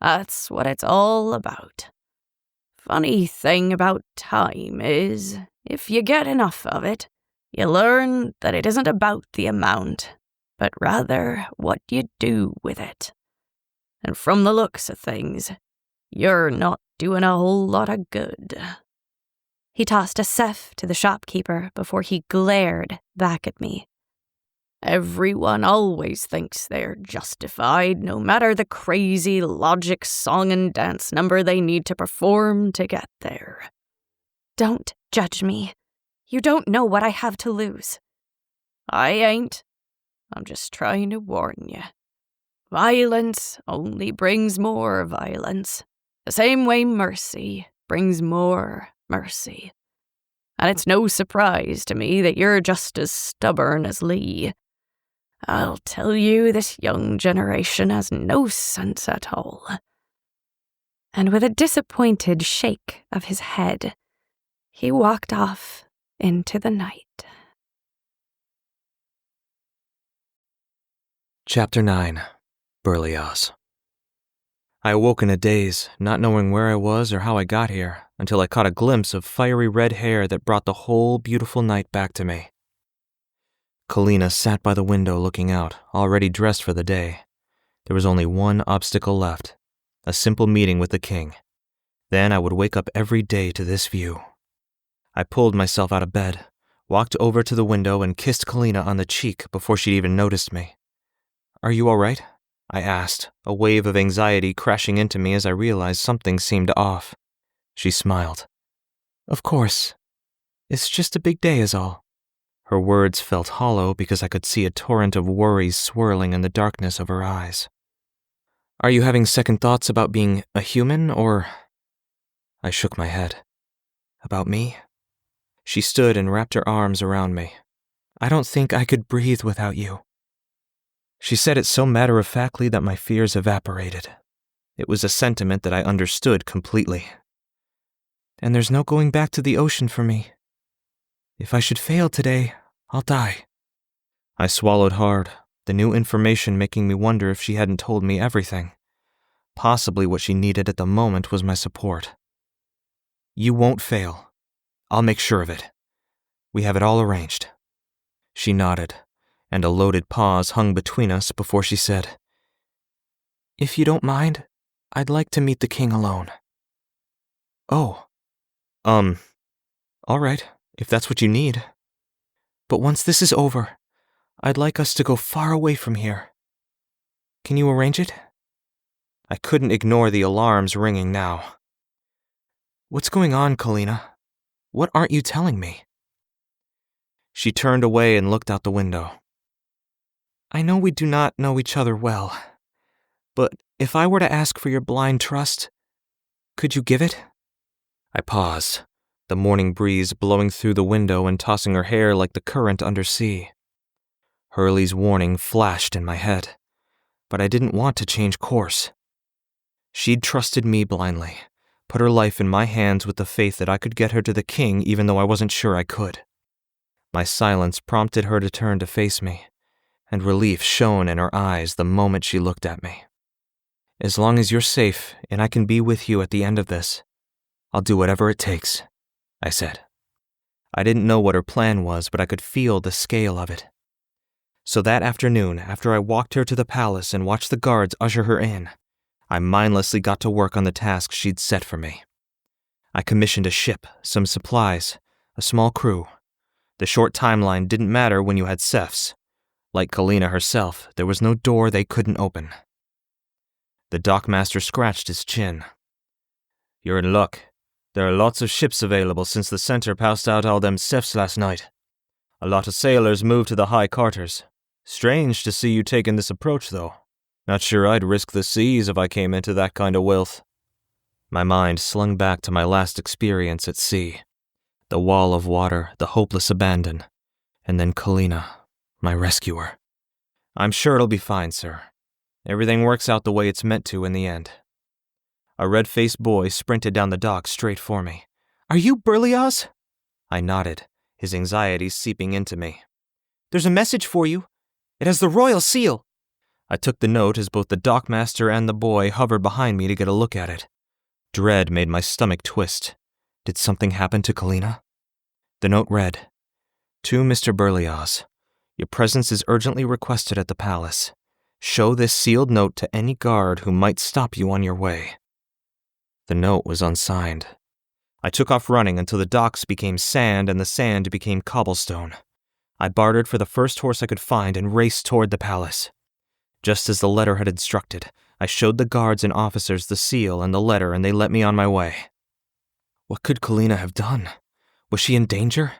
That's what it's all about. Funny thing about time is, if you get enough of it, you learn that it isn't about the amount, but rather what you do with it. And from the looks of things, you're not doing a whole lot of good. He tossed a seff to the shopkeeper before he glared back at me. Everyone always thinks they're justified, no matter the crazy logic song and dance number they need to perform to get there. Don't judge me. You don't know what I have to lose. I ain't. I'm just trying to warn you. Violence only brings more violence. The same way mercy brings more mercy. And it's no surprise to me that you're just as stubborn as Lee. I'll tell you, this young generation has no sense at all. And with a disappointed shake of his head, he walked off into the night. Chapter 9. Berlioz. I awoke in a daze, not knowing where I was or how I got here, until I caught a glimpse of fiery red hair that brought the whole beautiful night back to me. Calina sat by the window looking out, already dressed for the day. There was only one obstacle left, a simple meeting with the king. Then I would wake up every day to this view. I pulled myself out of bed, walked over to the window and kissed Calina on the cheek before she'd even noticed me. "Are you all right?" I asked, a wave of anxiety crashing into me as I realized something seemed off. She smiled. "Of course. It's just a big day is all." Her words felt hollow because I could see a torrent of worries swirling in the darkness of her eyes. "Are you having second thoughts about being a human, or—" I shook my head. "About me?" She stood and wrapped her arms around me. "I don't think I could breathe without you." She said it so matter-of-factly that my fears evaporated. It was a sentiment that I understood completely. "And there's no going back to the ocean for me. If I should fail today, I'll die." I swallowed hard, the new information making me wonder if she hadn't told me everything. Possibly what she needed at the moment was my support. "You won't fail. I'll make sure of it. We have it all arranged." She nodded, and a loaded pause hung between us before she said, "If you don't mind, I'd like to meet the king alone." "Oh. All right, if that's what you need. But once this is over, I'd like us to go far away from here. Can you arrange it?" I couldn't ignore the alarms ringing now. "What's going on, Calina? What aren't you telling me?" She turned away and looked out the window. "I know we do not know each other well, but if I were to ask for your blind trust, could you give it?" I paused, the morning breeze blowing through the window and tossing her hair like the current undersea. Hurley's warning flashed in my head, but I didn't want to change course. She'd trusted me blindly, put her life in my hands with the faith that I could get her to the king even though I wasn't sure I could. My silence prompted her to turn to face me, and relief shone in her eyes the moment she looked at me. "As long as you're safe and I can be with you at the end of this, I'll do whatever it takes," I said. I didn't know what her plan was, but I could feel the scale of it. So that afternoon, after I walked her to the palace and watched the guards usher her in, I mindlessly got to work on the task she'd set for me. I commissioned a ship, some supplies, a small crew. The short timeline didn't matter when you had Cephs. Like Calina herself, there was no door they couldn't open. The dockmaster scratched his chin. "You're in luck. There are lots of ships available since the center passed out all them Cephs last night. A lot of sailors moved to the high quarters. Strange to see you taking this approach, though. Not sure I'd risk the seas if I came into that kind of wealth." My mind slung back to my last experience at sea. The wall of water, the hopeless abandon, and then Calina, my rescuer. I'm sure it'll be fine, sir. Everything works out the way it's meant to in the end. A red-faced boy sprinted down the dock straight for me. Are you Berlioz? I nodded, his anxiety seeping into me. There's a message for you. It has the royal seal. I took the note as both the dockmaster and the boy hovered behind me to get a look at it. Dread made my stomach twist. Did something happen to Calina? The note read, To Mr. Berlioz, your presence is urgently requested at the palace. Show this sealed note to any guard who might stop you on your way. The note was unsigned. I took off running until the docks became sand and the sand became cobblestone. I bartered for the first horse I could find and raced toward the palace. Just as the letter had instructed, I showed the guards and officers the seal and the letter and they let me on my way. What could Calina have done? Was she in danger?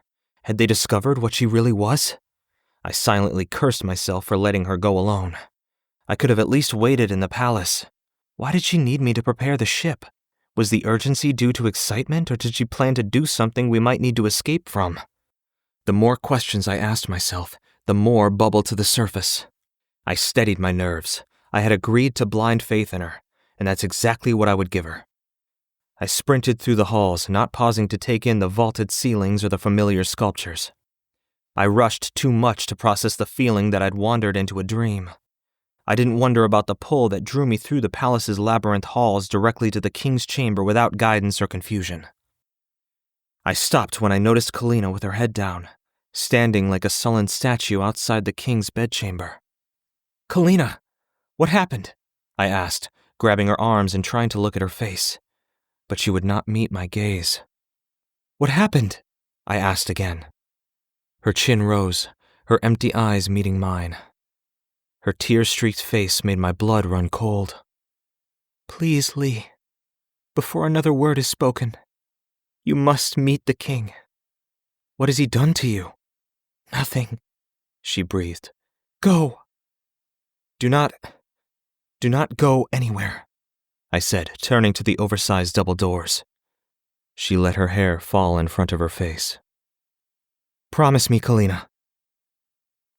Had they discovered what she really was? I silently cursed myself for letting her go alone. I could have at least waited in the palace. Why did she need me to prepare the ship? Was the urgency due to excitement, or did she plan to do something we might need to escape from? The more questions I asked myself, the more bubbled to the surface. I steadied my nerves. I had agreed to blind faith in her, and that's exactly what I would give her. I sprinted through the halls, not pausing to take in the vaulted ceilings or the familiar sculptures. I rushed too much to process the feeling that I'd wandered into a dream. I didn't wonder about the pull that drew me through the palace's labyrinth halls directly to the king's chamber without guidance or confusion. I stopped when I noticed Calina with her head down, standing like a sullen statue outside the king's bedchamber. Calina, what happened? I asked, grabbing her arms and trying to look at her face. But she would not meet my gaze. What happened? I asked again. Her chin rose, her empty eyes meeting mine. Her tear-streaked face made my blood run cold. Please, Lee, before another word is spoken, you must meet the king. What has he done to you? Nothing, she breathed. Go. Do not go anywhere, I said, turning to the oversized double doors. She let her hair fall in front of her face. Promise me, Calina.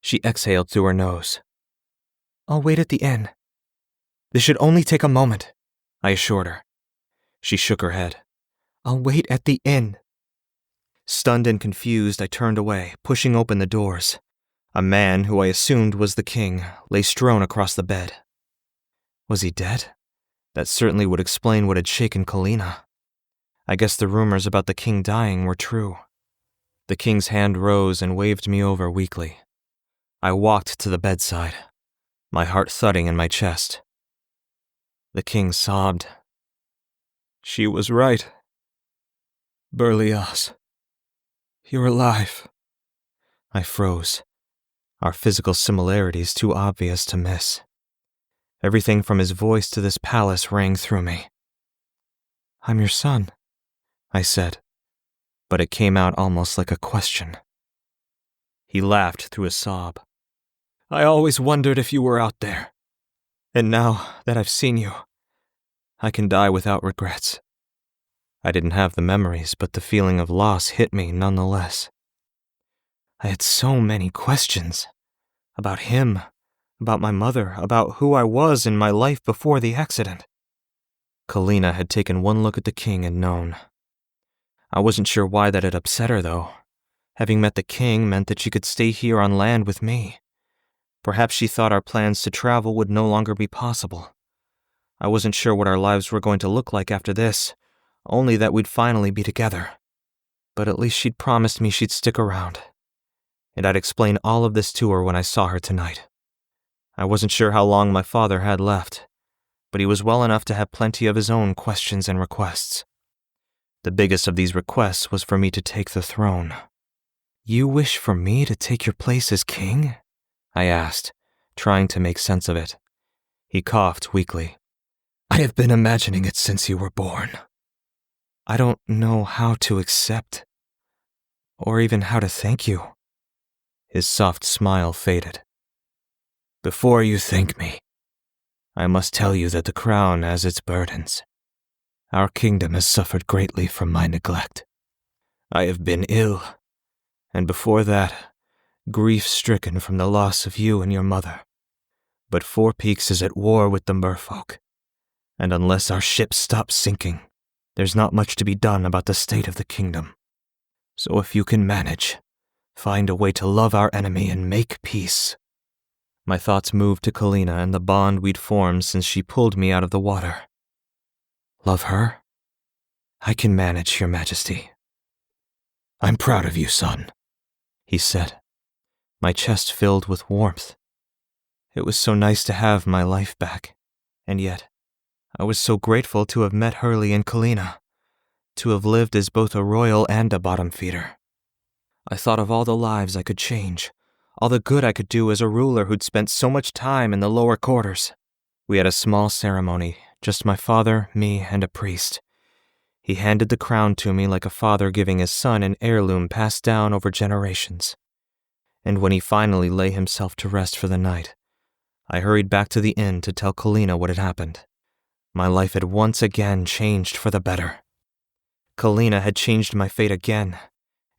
She exhaled through her nose. I'll wait at the inn. This should only take a moment, I assured her. She shook her head. I'll wait at the inn. Stunned and confused, I turned away, pushing open the doors. A man, who I assumed was the king, lay strewn across the bed. Was he dead? That certainly would explain what had shaken Calina. I guess the rumors about the king dying were true. The king's hand rose and waved me over weakly. I walked to the bedside, my heart thudding in my chest. The king sobbed. She was right. Berlioz, you're alive. I froze. Our physical similarities too obvious to miss. Everything from his voice to this palace rang through me. I'm your son, I said, but it came out almost like a question. He laughed through a sob. I always wondered if you were out there. And now that I've seen you, I can die without regrets. I didn't have the memories, but the feeling of loss hit me nonetheless. I had so many questions. About him, about my mother, about who I was in my life before the accident. Calina had taken one look at the king and known. I wasn't sure why that had upset her, though. Having met the king meant that she could stay here on land with me. Perhaps she thought our plans to travel would no longer be possible. I wasn't sure what our lives were going to look like after this, only that we'd finally be together. But at least she'd promised me she'd stick around. And I'd explain all of this to her when I saw her tonight. I wasn't sure how long my father had left, but he was well enough to have plenty of his own questions and requests. The biggest of these requests was for me to take the throne. You wish for me to take your place as king? I asked, trying to make sense of it. He coughed weakly. I have been imagining it since you were born. I don't know how to accept, or even how to thank you. His soft smile faded. Before you thank me, I must tell you that the crown has its burdens. Our kingdom has suffered greatly from my neglect. I have been ill, and before that, grief-stricken from the loss of you and your mother. But Four Peaks is at war with the merfolk, and unless our ship stops sinking, there's not much to be done about the state of the kingdom. So if you can manage, find a way to love our enemy and make peace. My thoughts moved to Calina and the bond we'd formed since she pulled me out of the water. Love her? I can manage, Your Majesty. I'm proud of you, son, he said. My chest filled with warmth. It was so nice to have my life back, and yet I was so grateful to have met Hurley and Calina, to have lived as both a royal and a bottom feeder. I thought of all the lives I could change, all the good I could do as a ruler who'd spent so much time in the lower quarters. We had a small ceremony, just my father, me, and a priest. He handed the crown to me like a father giving his son an heirloom passed down over generations. And when he finally lay himself to rest for the night, I hurried back to the inn to tell Calina what had happened. My life had once again changed for the better. Calina had changed my fate again,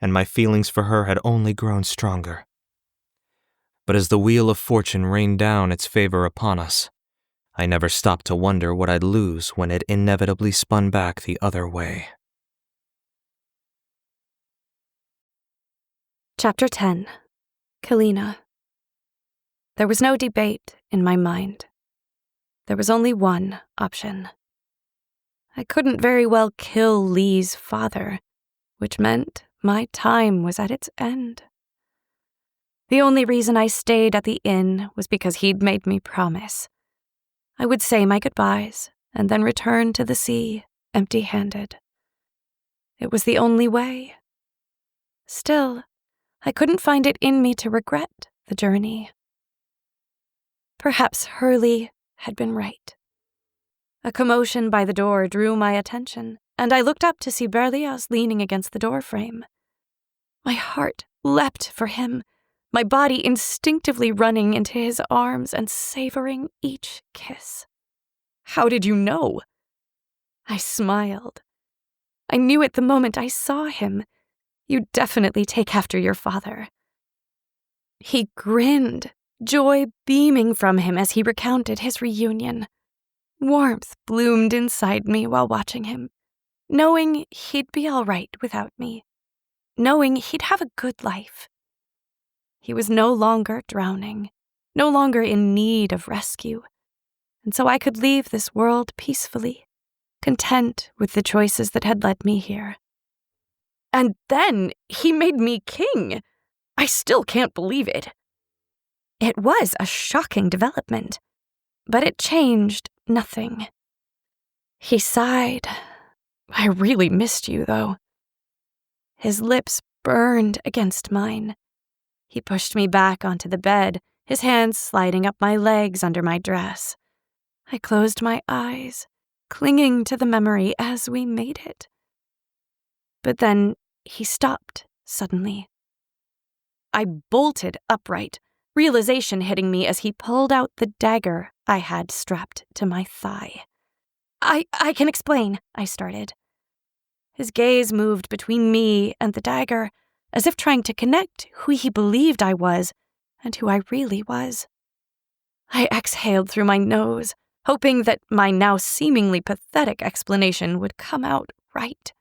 and my feelings for her had only grown stronger. But as the wheel of fortune rained down its favor upon us, I never stopped to wonder what I'd lose when it inevitably spun back the other way. Chapter 10. Calina. There was no debate in my mind. There was only one option. I couldn't very well kill Lee's father, which meant my time was at its end. The only reason I stayed at the inn was because he'd made me promise. I would say my goodbyes and then return to the sea empty-handed. It was the only way. Still, I couldn't find it in me to regret the journey. Perhaps Hurley had been right. A commotion by the door drew my attention, and I looked up to see Berlioz leaning against the doorframe. My heart leapt for him, my body instinctively running into his arms and savoring each kiss. "How did you know?" I smiled. I knew it the moment I saw him. "You definitely take after your father." He grinned, joy beaming from him as he recounted his reunion. Warmth bloomed inside me while watching him, knowing he'd be all right without me, knowing he'd have a good life. He was no longer drowning, no longer in need of rescue, and so I could leave this world peacefully, content with the choices that had led me here. And then he made me king. I still can't believe it. It was a shocking development, but it changed nothing. He sighed. "I really missed you, though." His lips burned against mine. He pushed me back onto the bed, his hands sliding up my legs under my dress. I closed my eyes, clinging to the memory as we made it. But then he stopped suddenly. I bolted upright, realization hitting me as he pulled out the dagger I had strapped to my thigh. I can explain," I started. His gaze moved between me and the dagger, as if trying to connect who he believed I was and who I really was. I exhaled through my nose, hoping that my now seemingly pathetic explanation would come out right.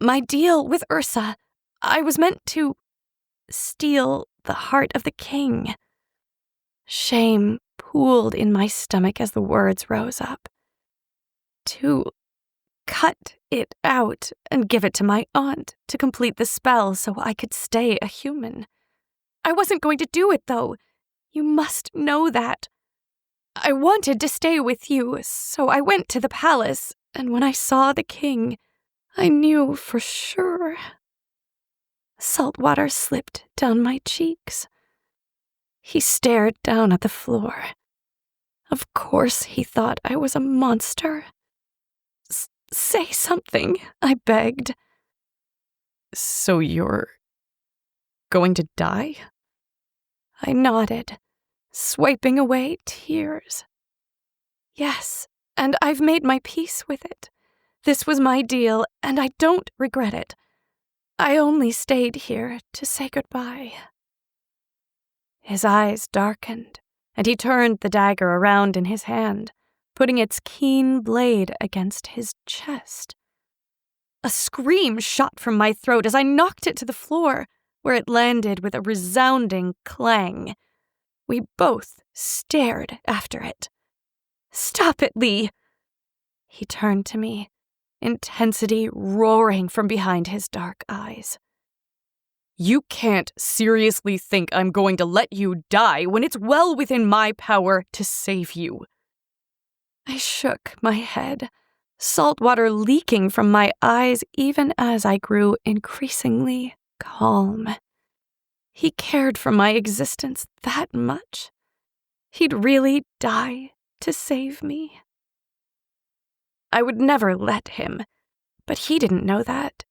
My deal with Ursa, I was meant to steal the heart of the king. Shame pooled in my stomach as the words rose up. To cut it out and give it to my aunt to complete the spell so I could stay a human. I wasn't going to do it, though. You must know that. I wanted to stay with you, so I went to the palace, and when I saw the king, I knew for sure. Salt water slipped down my cheeks. He stared down at the floor. Of course he thought I was a monster. Say something, I begged. "So you're going to die?" I nodded, swiping away tears. "Yes, and I've made my peace with it. This was my deal, and I don't regret it. I only stayed here to say goodbye." His eyes darkened, and he turned the dagger around in his hand, putting its keen blade against his chest. A scream shot from my throat as I knocked it to the floor, where it landed with a resounding clang. We both stared after it. "Stop it, Lee!" He turned to me, intensity roaring from behind his dark eyes. "You can't seriously think I'm going to let you die when it's well within my power to save you." I shook my head, salt water leaking from my eyes even as I grew increasingly calm. He cared for my existence that much? He'd really die to save me? I would never let him, but he didn't know that.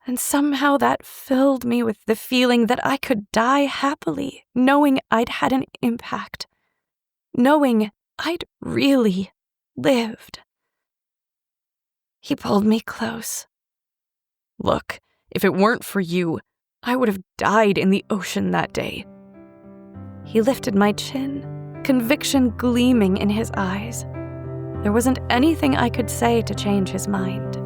And somehow that filled me with the feeling that I could die happily, knowing I'd had an impact, knowing I'd really lived. He pulled me close. "Look, if it weren't for you, I would have died in the ocean that day." He lifted my chin, conviction gleaming in his eyes. There wasn't anything I could say to change his mind.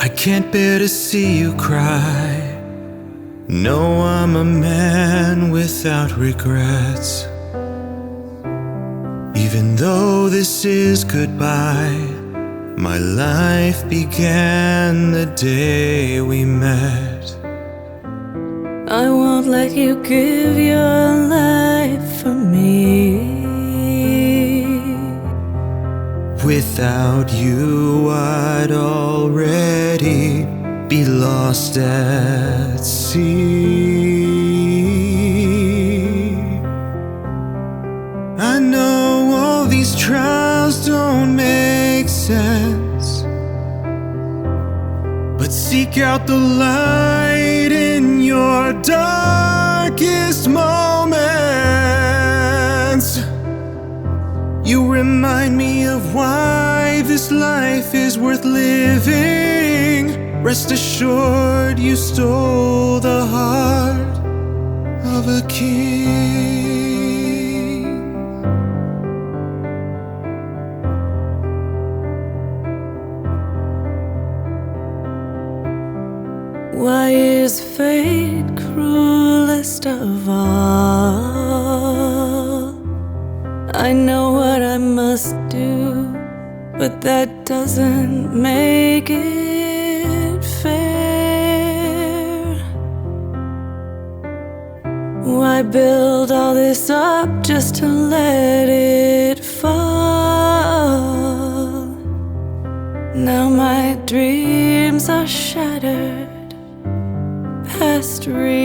I can't bear to see you cry. No, I'm a man without regrets. Even though this is goodbye, my life began the day we met. I won't let you give your life for me. Without you, I'd already be lost at sea. I know all these trials don't make sense, but seek out the light in your darkest moments. You remind me of why this life is worth living. Rest assured you stole the heart of a king. Why is fate cruelest of all? I know what I must do, but that doesn't make it fair. Why build all this up just to let it fall? Now my dreams are shattered, past repair.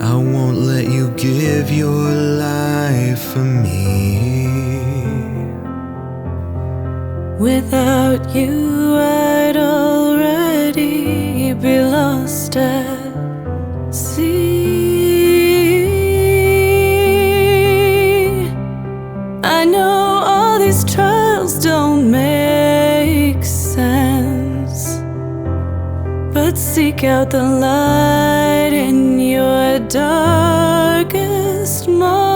I won't let you give your life for me. Without you, I'd already be lost at sea. I know all these trials don't make sense, but seek out the light in your darkest moments.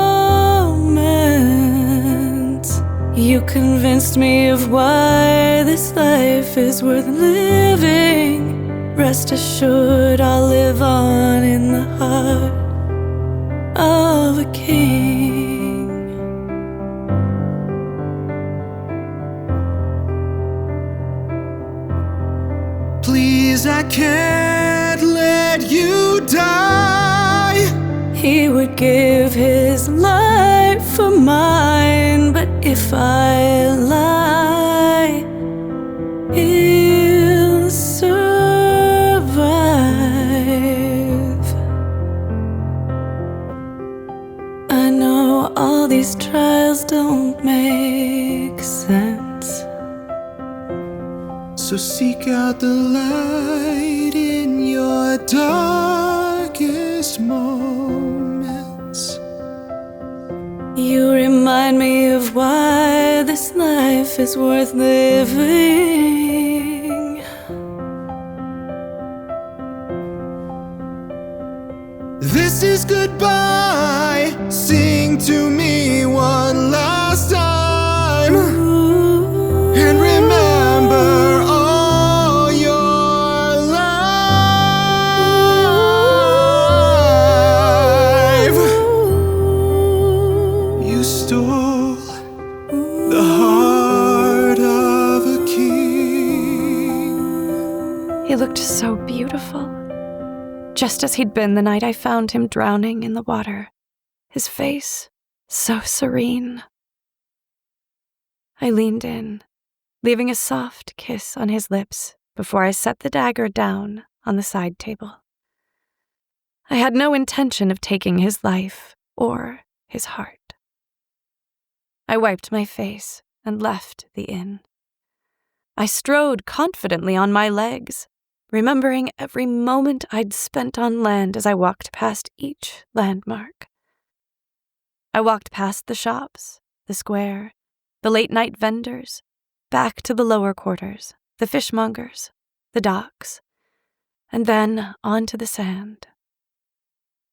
You convinced me of why this life is worth living. Rest assured I'll live on in the heart of a king. Please, I can't let you die. He would give his life for mine, but if I lie, he'll survive. I know all these trials don't make sense, So seek out the light in your darkest moments. You remind me of why this life is worth living. This is goodbye. Sing to me one last time. And remember all your life. You stole the heart of a king. He looked so beautiful, just as he'd been the night I found him drowning in the water, his face so serene. I leaned in, leaving a soft kiss on his lips before I set the dagger down on the side table. I had no intention of taking his life or his heart. I wiped my face and left the inn. I strode confidently on my legs, remembering every moment I'd spent on land as I walked past each landmark. I walked past the shops, the square, the late-night vendors, back to the lower quarters, the fishmongers, the docks, and then onto the sand.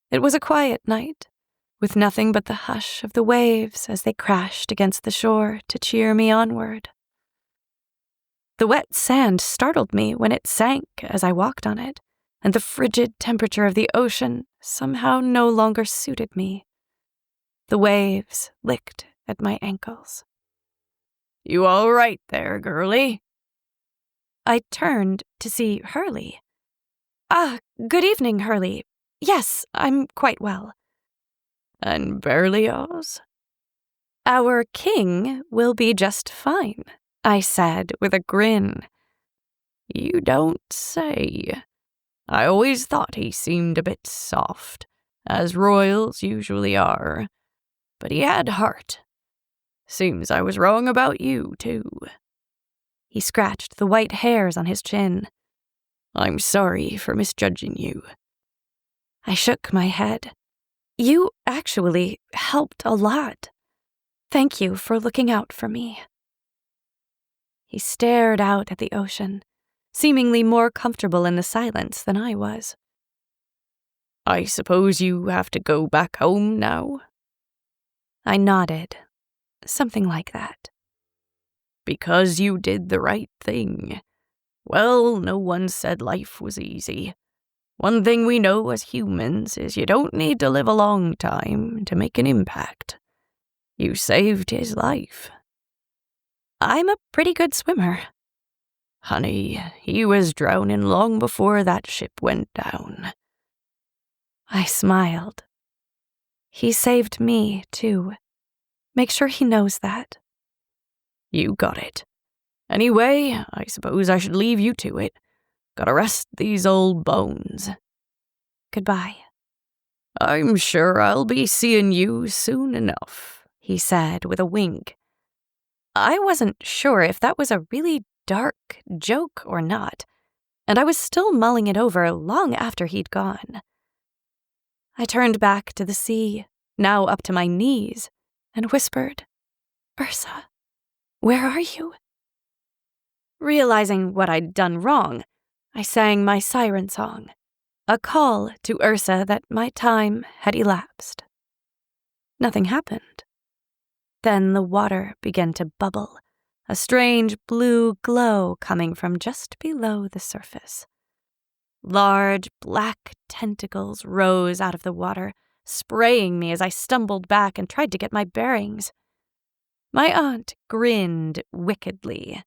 It was a quiet night, with nothing but the hush of the waves as they crashed against the shore to cheer me onward. The wet sand startled me when it sank as I walked on it, and the frigid temperature of the ocean somehow no longer suited me. The waves licked at my ankles. You all right there, girlie? I turned to see Hurley. "Ah, good evening, Hurley. Yes, I'm quite well." And Berlioz? "Our king will be just fine," I said with a grin. You don't say. I always thought he seemed a bit soft, as royals usually are. But he had heart. Seems I was wrong about you, too. He scratched the white hairs on his chin. I'm sorry for misjudging you. I shook my head. You actually helped a lot. Thank you for looking out for me. He stared out at the ocean, seemingly more comfortable in the silence than I was. I suppose you have to go back home now? I nodded. Something like that. Because you did the right thing. Well, no one said life was easy. One thing we know as humans is you don't need to live a long time to make an impact. You saved his life. I'm a pretty good swimmer. Honey, he was drowning long before that ship went down. I smiled. He saved me, too. Make sure he knows that. You got it. Anyway, I suppose I should leave you to it. Gotta rest these old bones. Goodbye. I'm sure I'll be seeing you soon enough, he said with a wink. I wasn't sure if that was a really dark joke or not, and I was still mulling it over long after he'd gone. I turned back to the sea, now up to my knees, and whispered, "Ursa, where are you?" Realizing what I'd done wrong, I sang my siren song, a call to Ursa that my time had elapsed. Nothing happened. Then the water began to bubble, a strange blue glow coming from just below the surface. Large black tentacles rose out of the water, spraying me as I stumbled back and tried to get my bearings. My aunt grinned wickedly.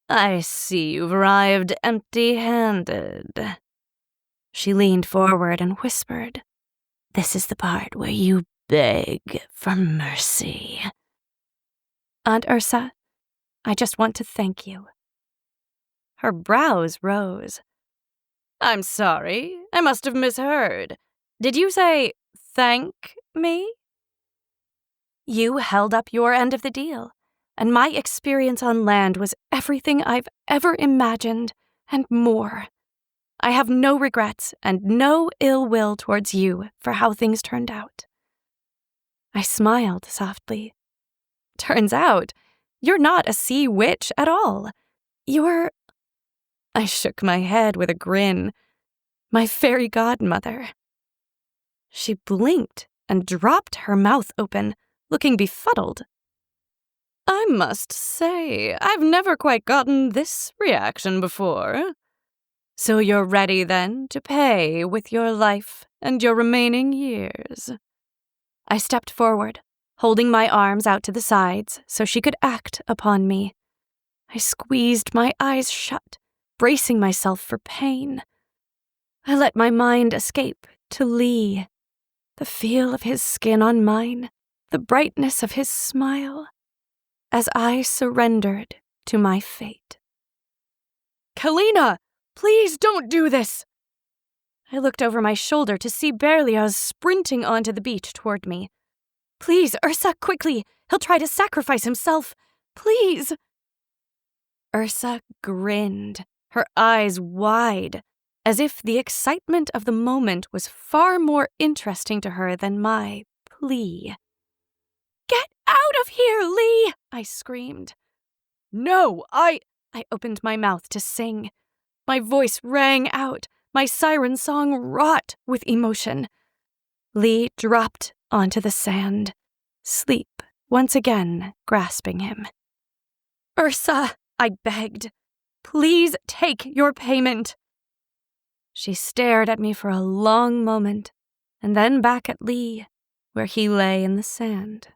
"I see you've arrived empty-handed." She leaned forward and whispered, "This is the part where you beg for mercy." "Aunt Ursa, I just want to thank you." Her brows rose. "I'm sorry, I must have misheard. Did you say thank me?" "You held up your end of the deal, and my experience on land was everything I've ever imagined and more. I have no regrets and no ill will towards you for how things turned out." I smiled softly. "Turns out, you're not a sea witch at all. You're—" I shook my head with a grin. "My fairy godmother." She blinked and dropped her mouth open, looking befuddled. "I must say, I've never quite gotten this reaction before. So you're ready, then, to pay with your life and your remaining years?" I stepped forward, holding my arms out to the sides so she could act upon me. I squeezed my eyes shut, bracing myself for pain. I let my mind escape to Lee, the feel of his skin on mine, the brightness of his smile, as I surrendered to my fate. "Calina, please don't do this!" I looked over my shoulder to see Berlioz sprinting onto the beach toward me. "Please, Ursa, quickly! He'll try to sacrifice himself! Please!" Ursa grinned, her eyes wide, as if the excitement of the moment was far more interesting to her than my plea. "Get out of here, Lee!" I screamed. "No, I opened my mouth to sing. My voice rang out, my siren song wrought with emotion. Lee dropped onto the sand, sleep once again grasping him. "Ursa," I begged, "please take your payment." She stared at me for a long moment, and then back at Lee, where he lay in the sand.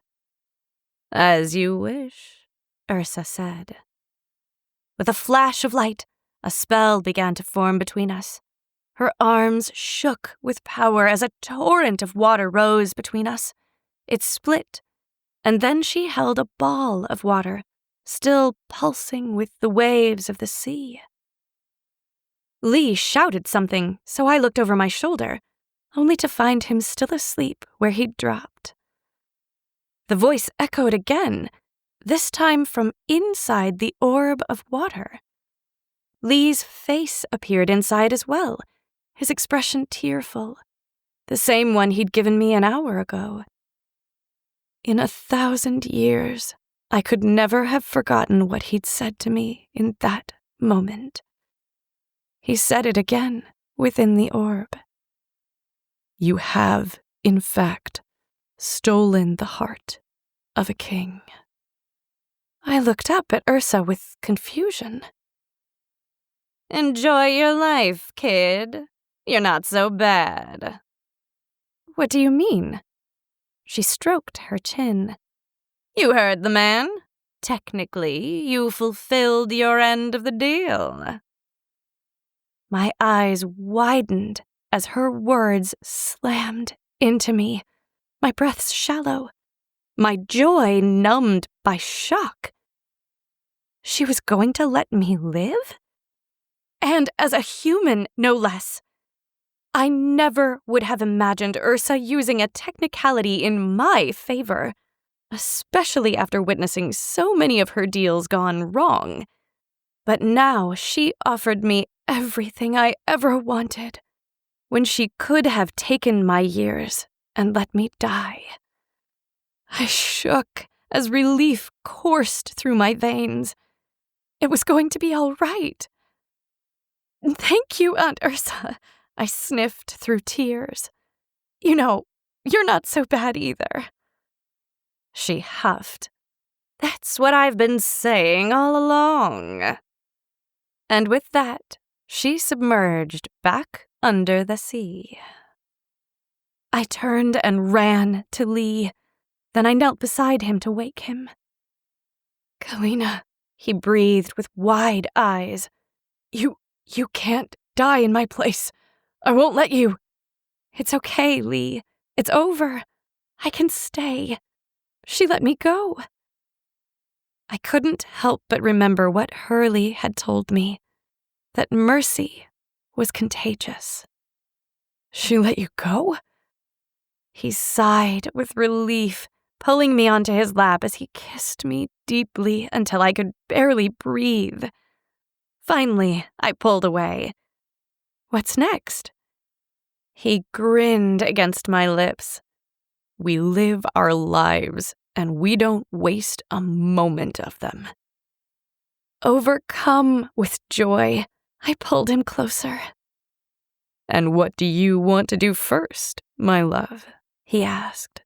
"As you wish," Ursa said. With a flash of light, a spell began to form between us. Her arms shook with power as a torrent of water rose between us. It split, and then she held a ball of water, still pulsing with the waves of the sea. Lee shouted something, so I looked over my shoulder, only to find him still asleep where he'd dropped. The voice echoed again, this time from inside the orb of water. Lee's face appeared inside as well, his expression tearful, the same one he'd given me an hour ago. In 1,000 years, I could never have forgotten what he'd said to me in that moment. He said it again within the orb. "You have, in fact, stolen the heart of a king." I looked up at Ursa with confusion. "Enjoy your life, kid. You're not so bad." "What do you mean?" She stroked her chin. "You heard the man. Technically, you fulfilled your end of the deal." My eyes widened as her words slammed into me, my breaths shallow, my joy numbed by shock. She was going to let me live? And as a human, no less. I never would have imagined Ursa using a technicality in my favor, especially after witnessing so many of her deals gone wrong. But now she offered me everything I ever wanted, when she could have taken my years and let me die. I shook as relief coursed through my veins. It was going to be all right. "Thank you, Aunt Ursa," I sniffed through tears. "You know, you're not so bad either." She huffed. "That's what I've been saying all along." And with that, she submerged back under the sea. I turned and ran to Lee. Then I knelt beside him to wake him. "Calina," he breathed with wide eyes. You can't die in my place. I won't let you." "It's okay, Lee. It's over. I can stay. She let me go." I couldn't help but remember what Hurley had told me, that mercy was contagious. "She let you go?" He sighed with relief, pulling me onto his lap as he kissed me deeply until I could barely breathe. Finally, I pulled away. What's next? He grinned against my lips. We live our lives, and we don't waste a moment of them. Overcome with joy, I pulled him closer. And what do you want to do first, my love? He asked.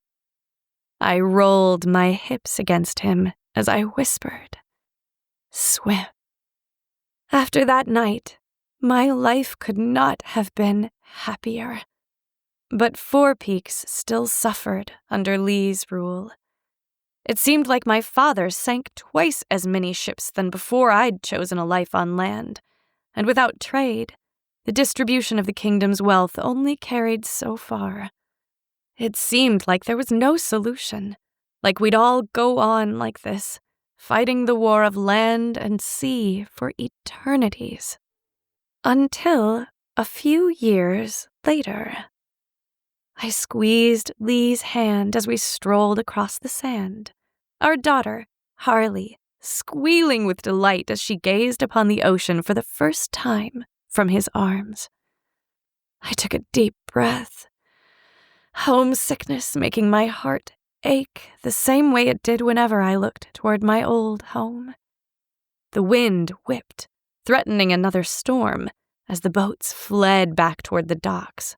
I rolled my hips against him as I whispered, swim. After that night, my life could not have been happier. But Four Peaks still suffered under Lee's rule. It seemed like my father sank twice as many ships than before I'd chosen a life on land, and without trade, the distribution of the kingdom's wealth only carried so far. It seemed like there was no solution, like we'd all go on like this, fighting the war of land and sea for eternities. Until a few years later. I squeezed Lee's hand as we strolled across the sand, our daughter, Harley, squealing with delight as she gazed upon the ocean for the first time from his arms. I took a deep breath, homesickness making my heart ache the same way it did whenever I looked toward my old home. The wind whipped, threatening another storm as the boats fled back toward the docks.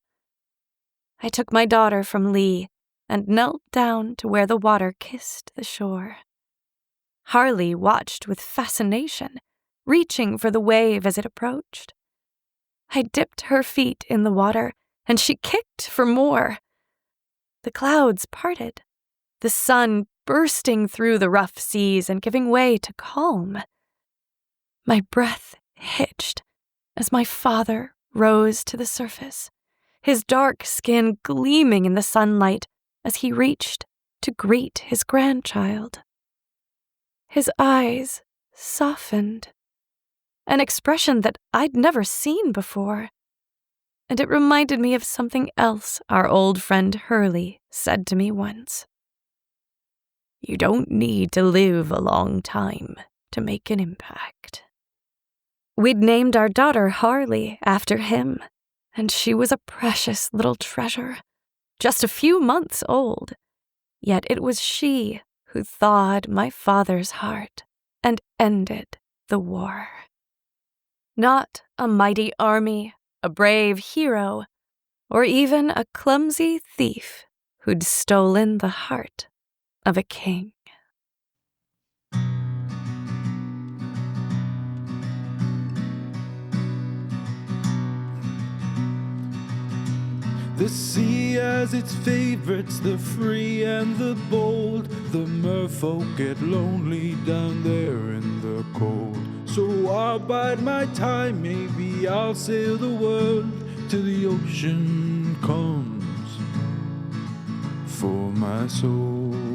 I took my daughter from Lee and knelt down to where the water kissed the shore. Harley watched with fascination, reaching for the wave as it approached. I dipped her feet in the water, and she kicked for more. The clouds parted, the sun bursting through the rough seas and giving way to calm. My breath hitched as my father rose to the surface, his dark skin gleaming in the sunlight as he reached to greet his grandchild. His eyes softened, an expression that I'd never seen before, and it reminded me of something else our old friend Hurley said to me once. You don't need to live a long time to make an impact. We'd named our daughter Harley after him, and she was a precious little treasure, just a few months old. Yet it was she who thawed my father's heart and ended the war. Not a mighty army, a brave hero, or even a clumsy thief who'd stolen the heart of a king. The sea has its favorites, the free and the bold. The merfolk get lonely down there in the cold. So I'll bide my time, maybe I'll sail the world till the ocean comes for my soul.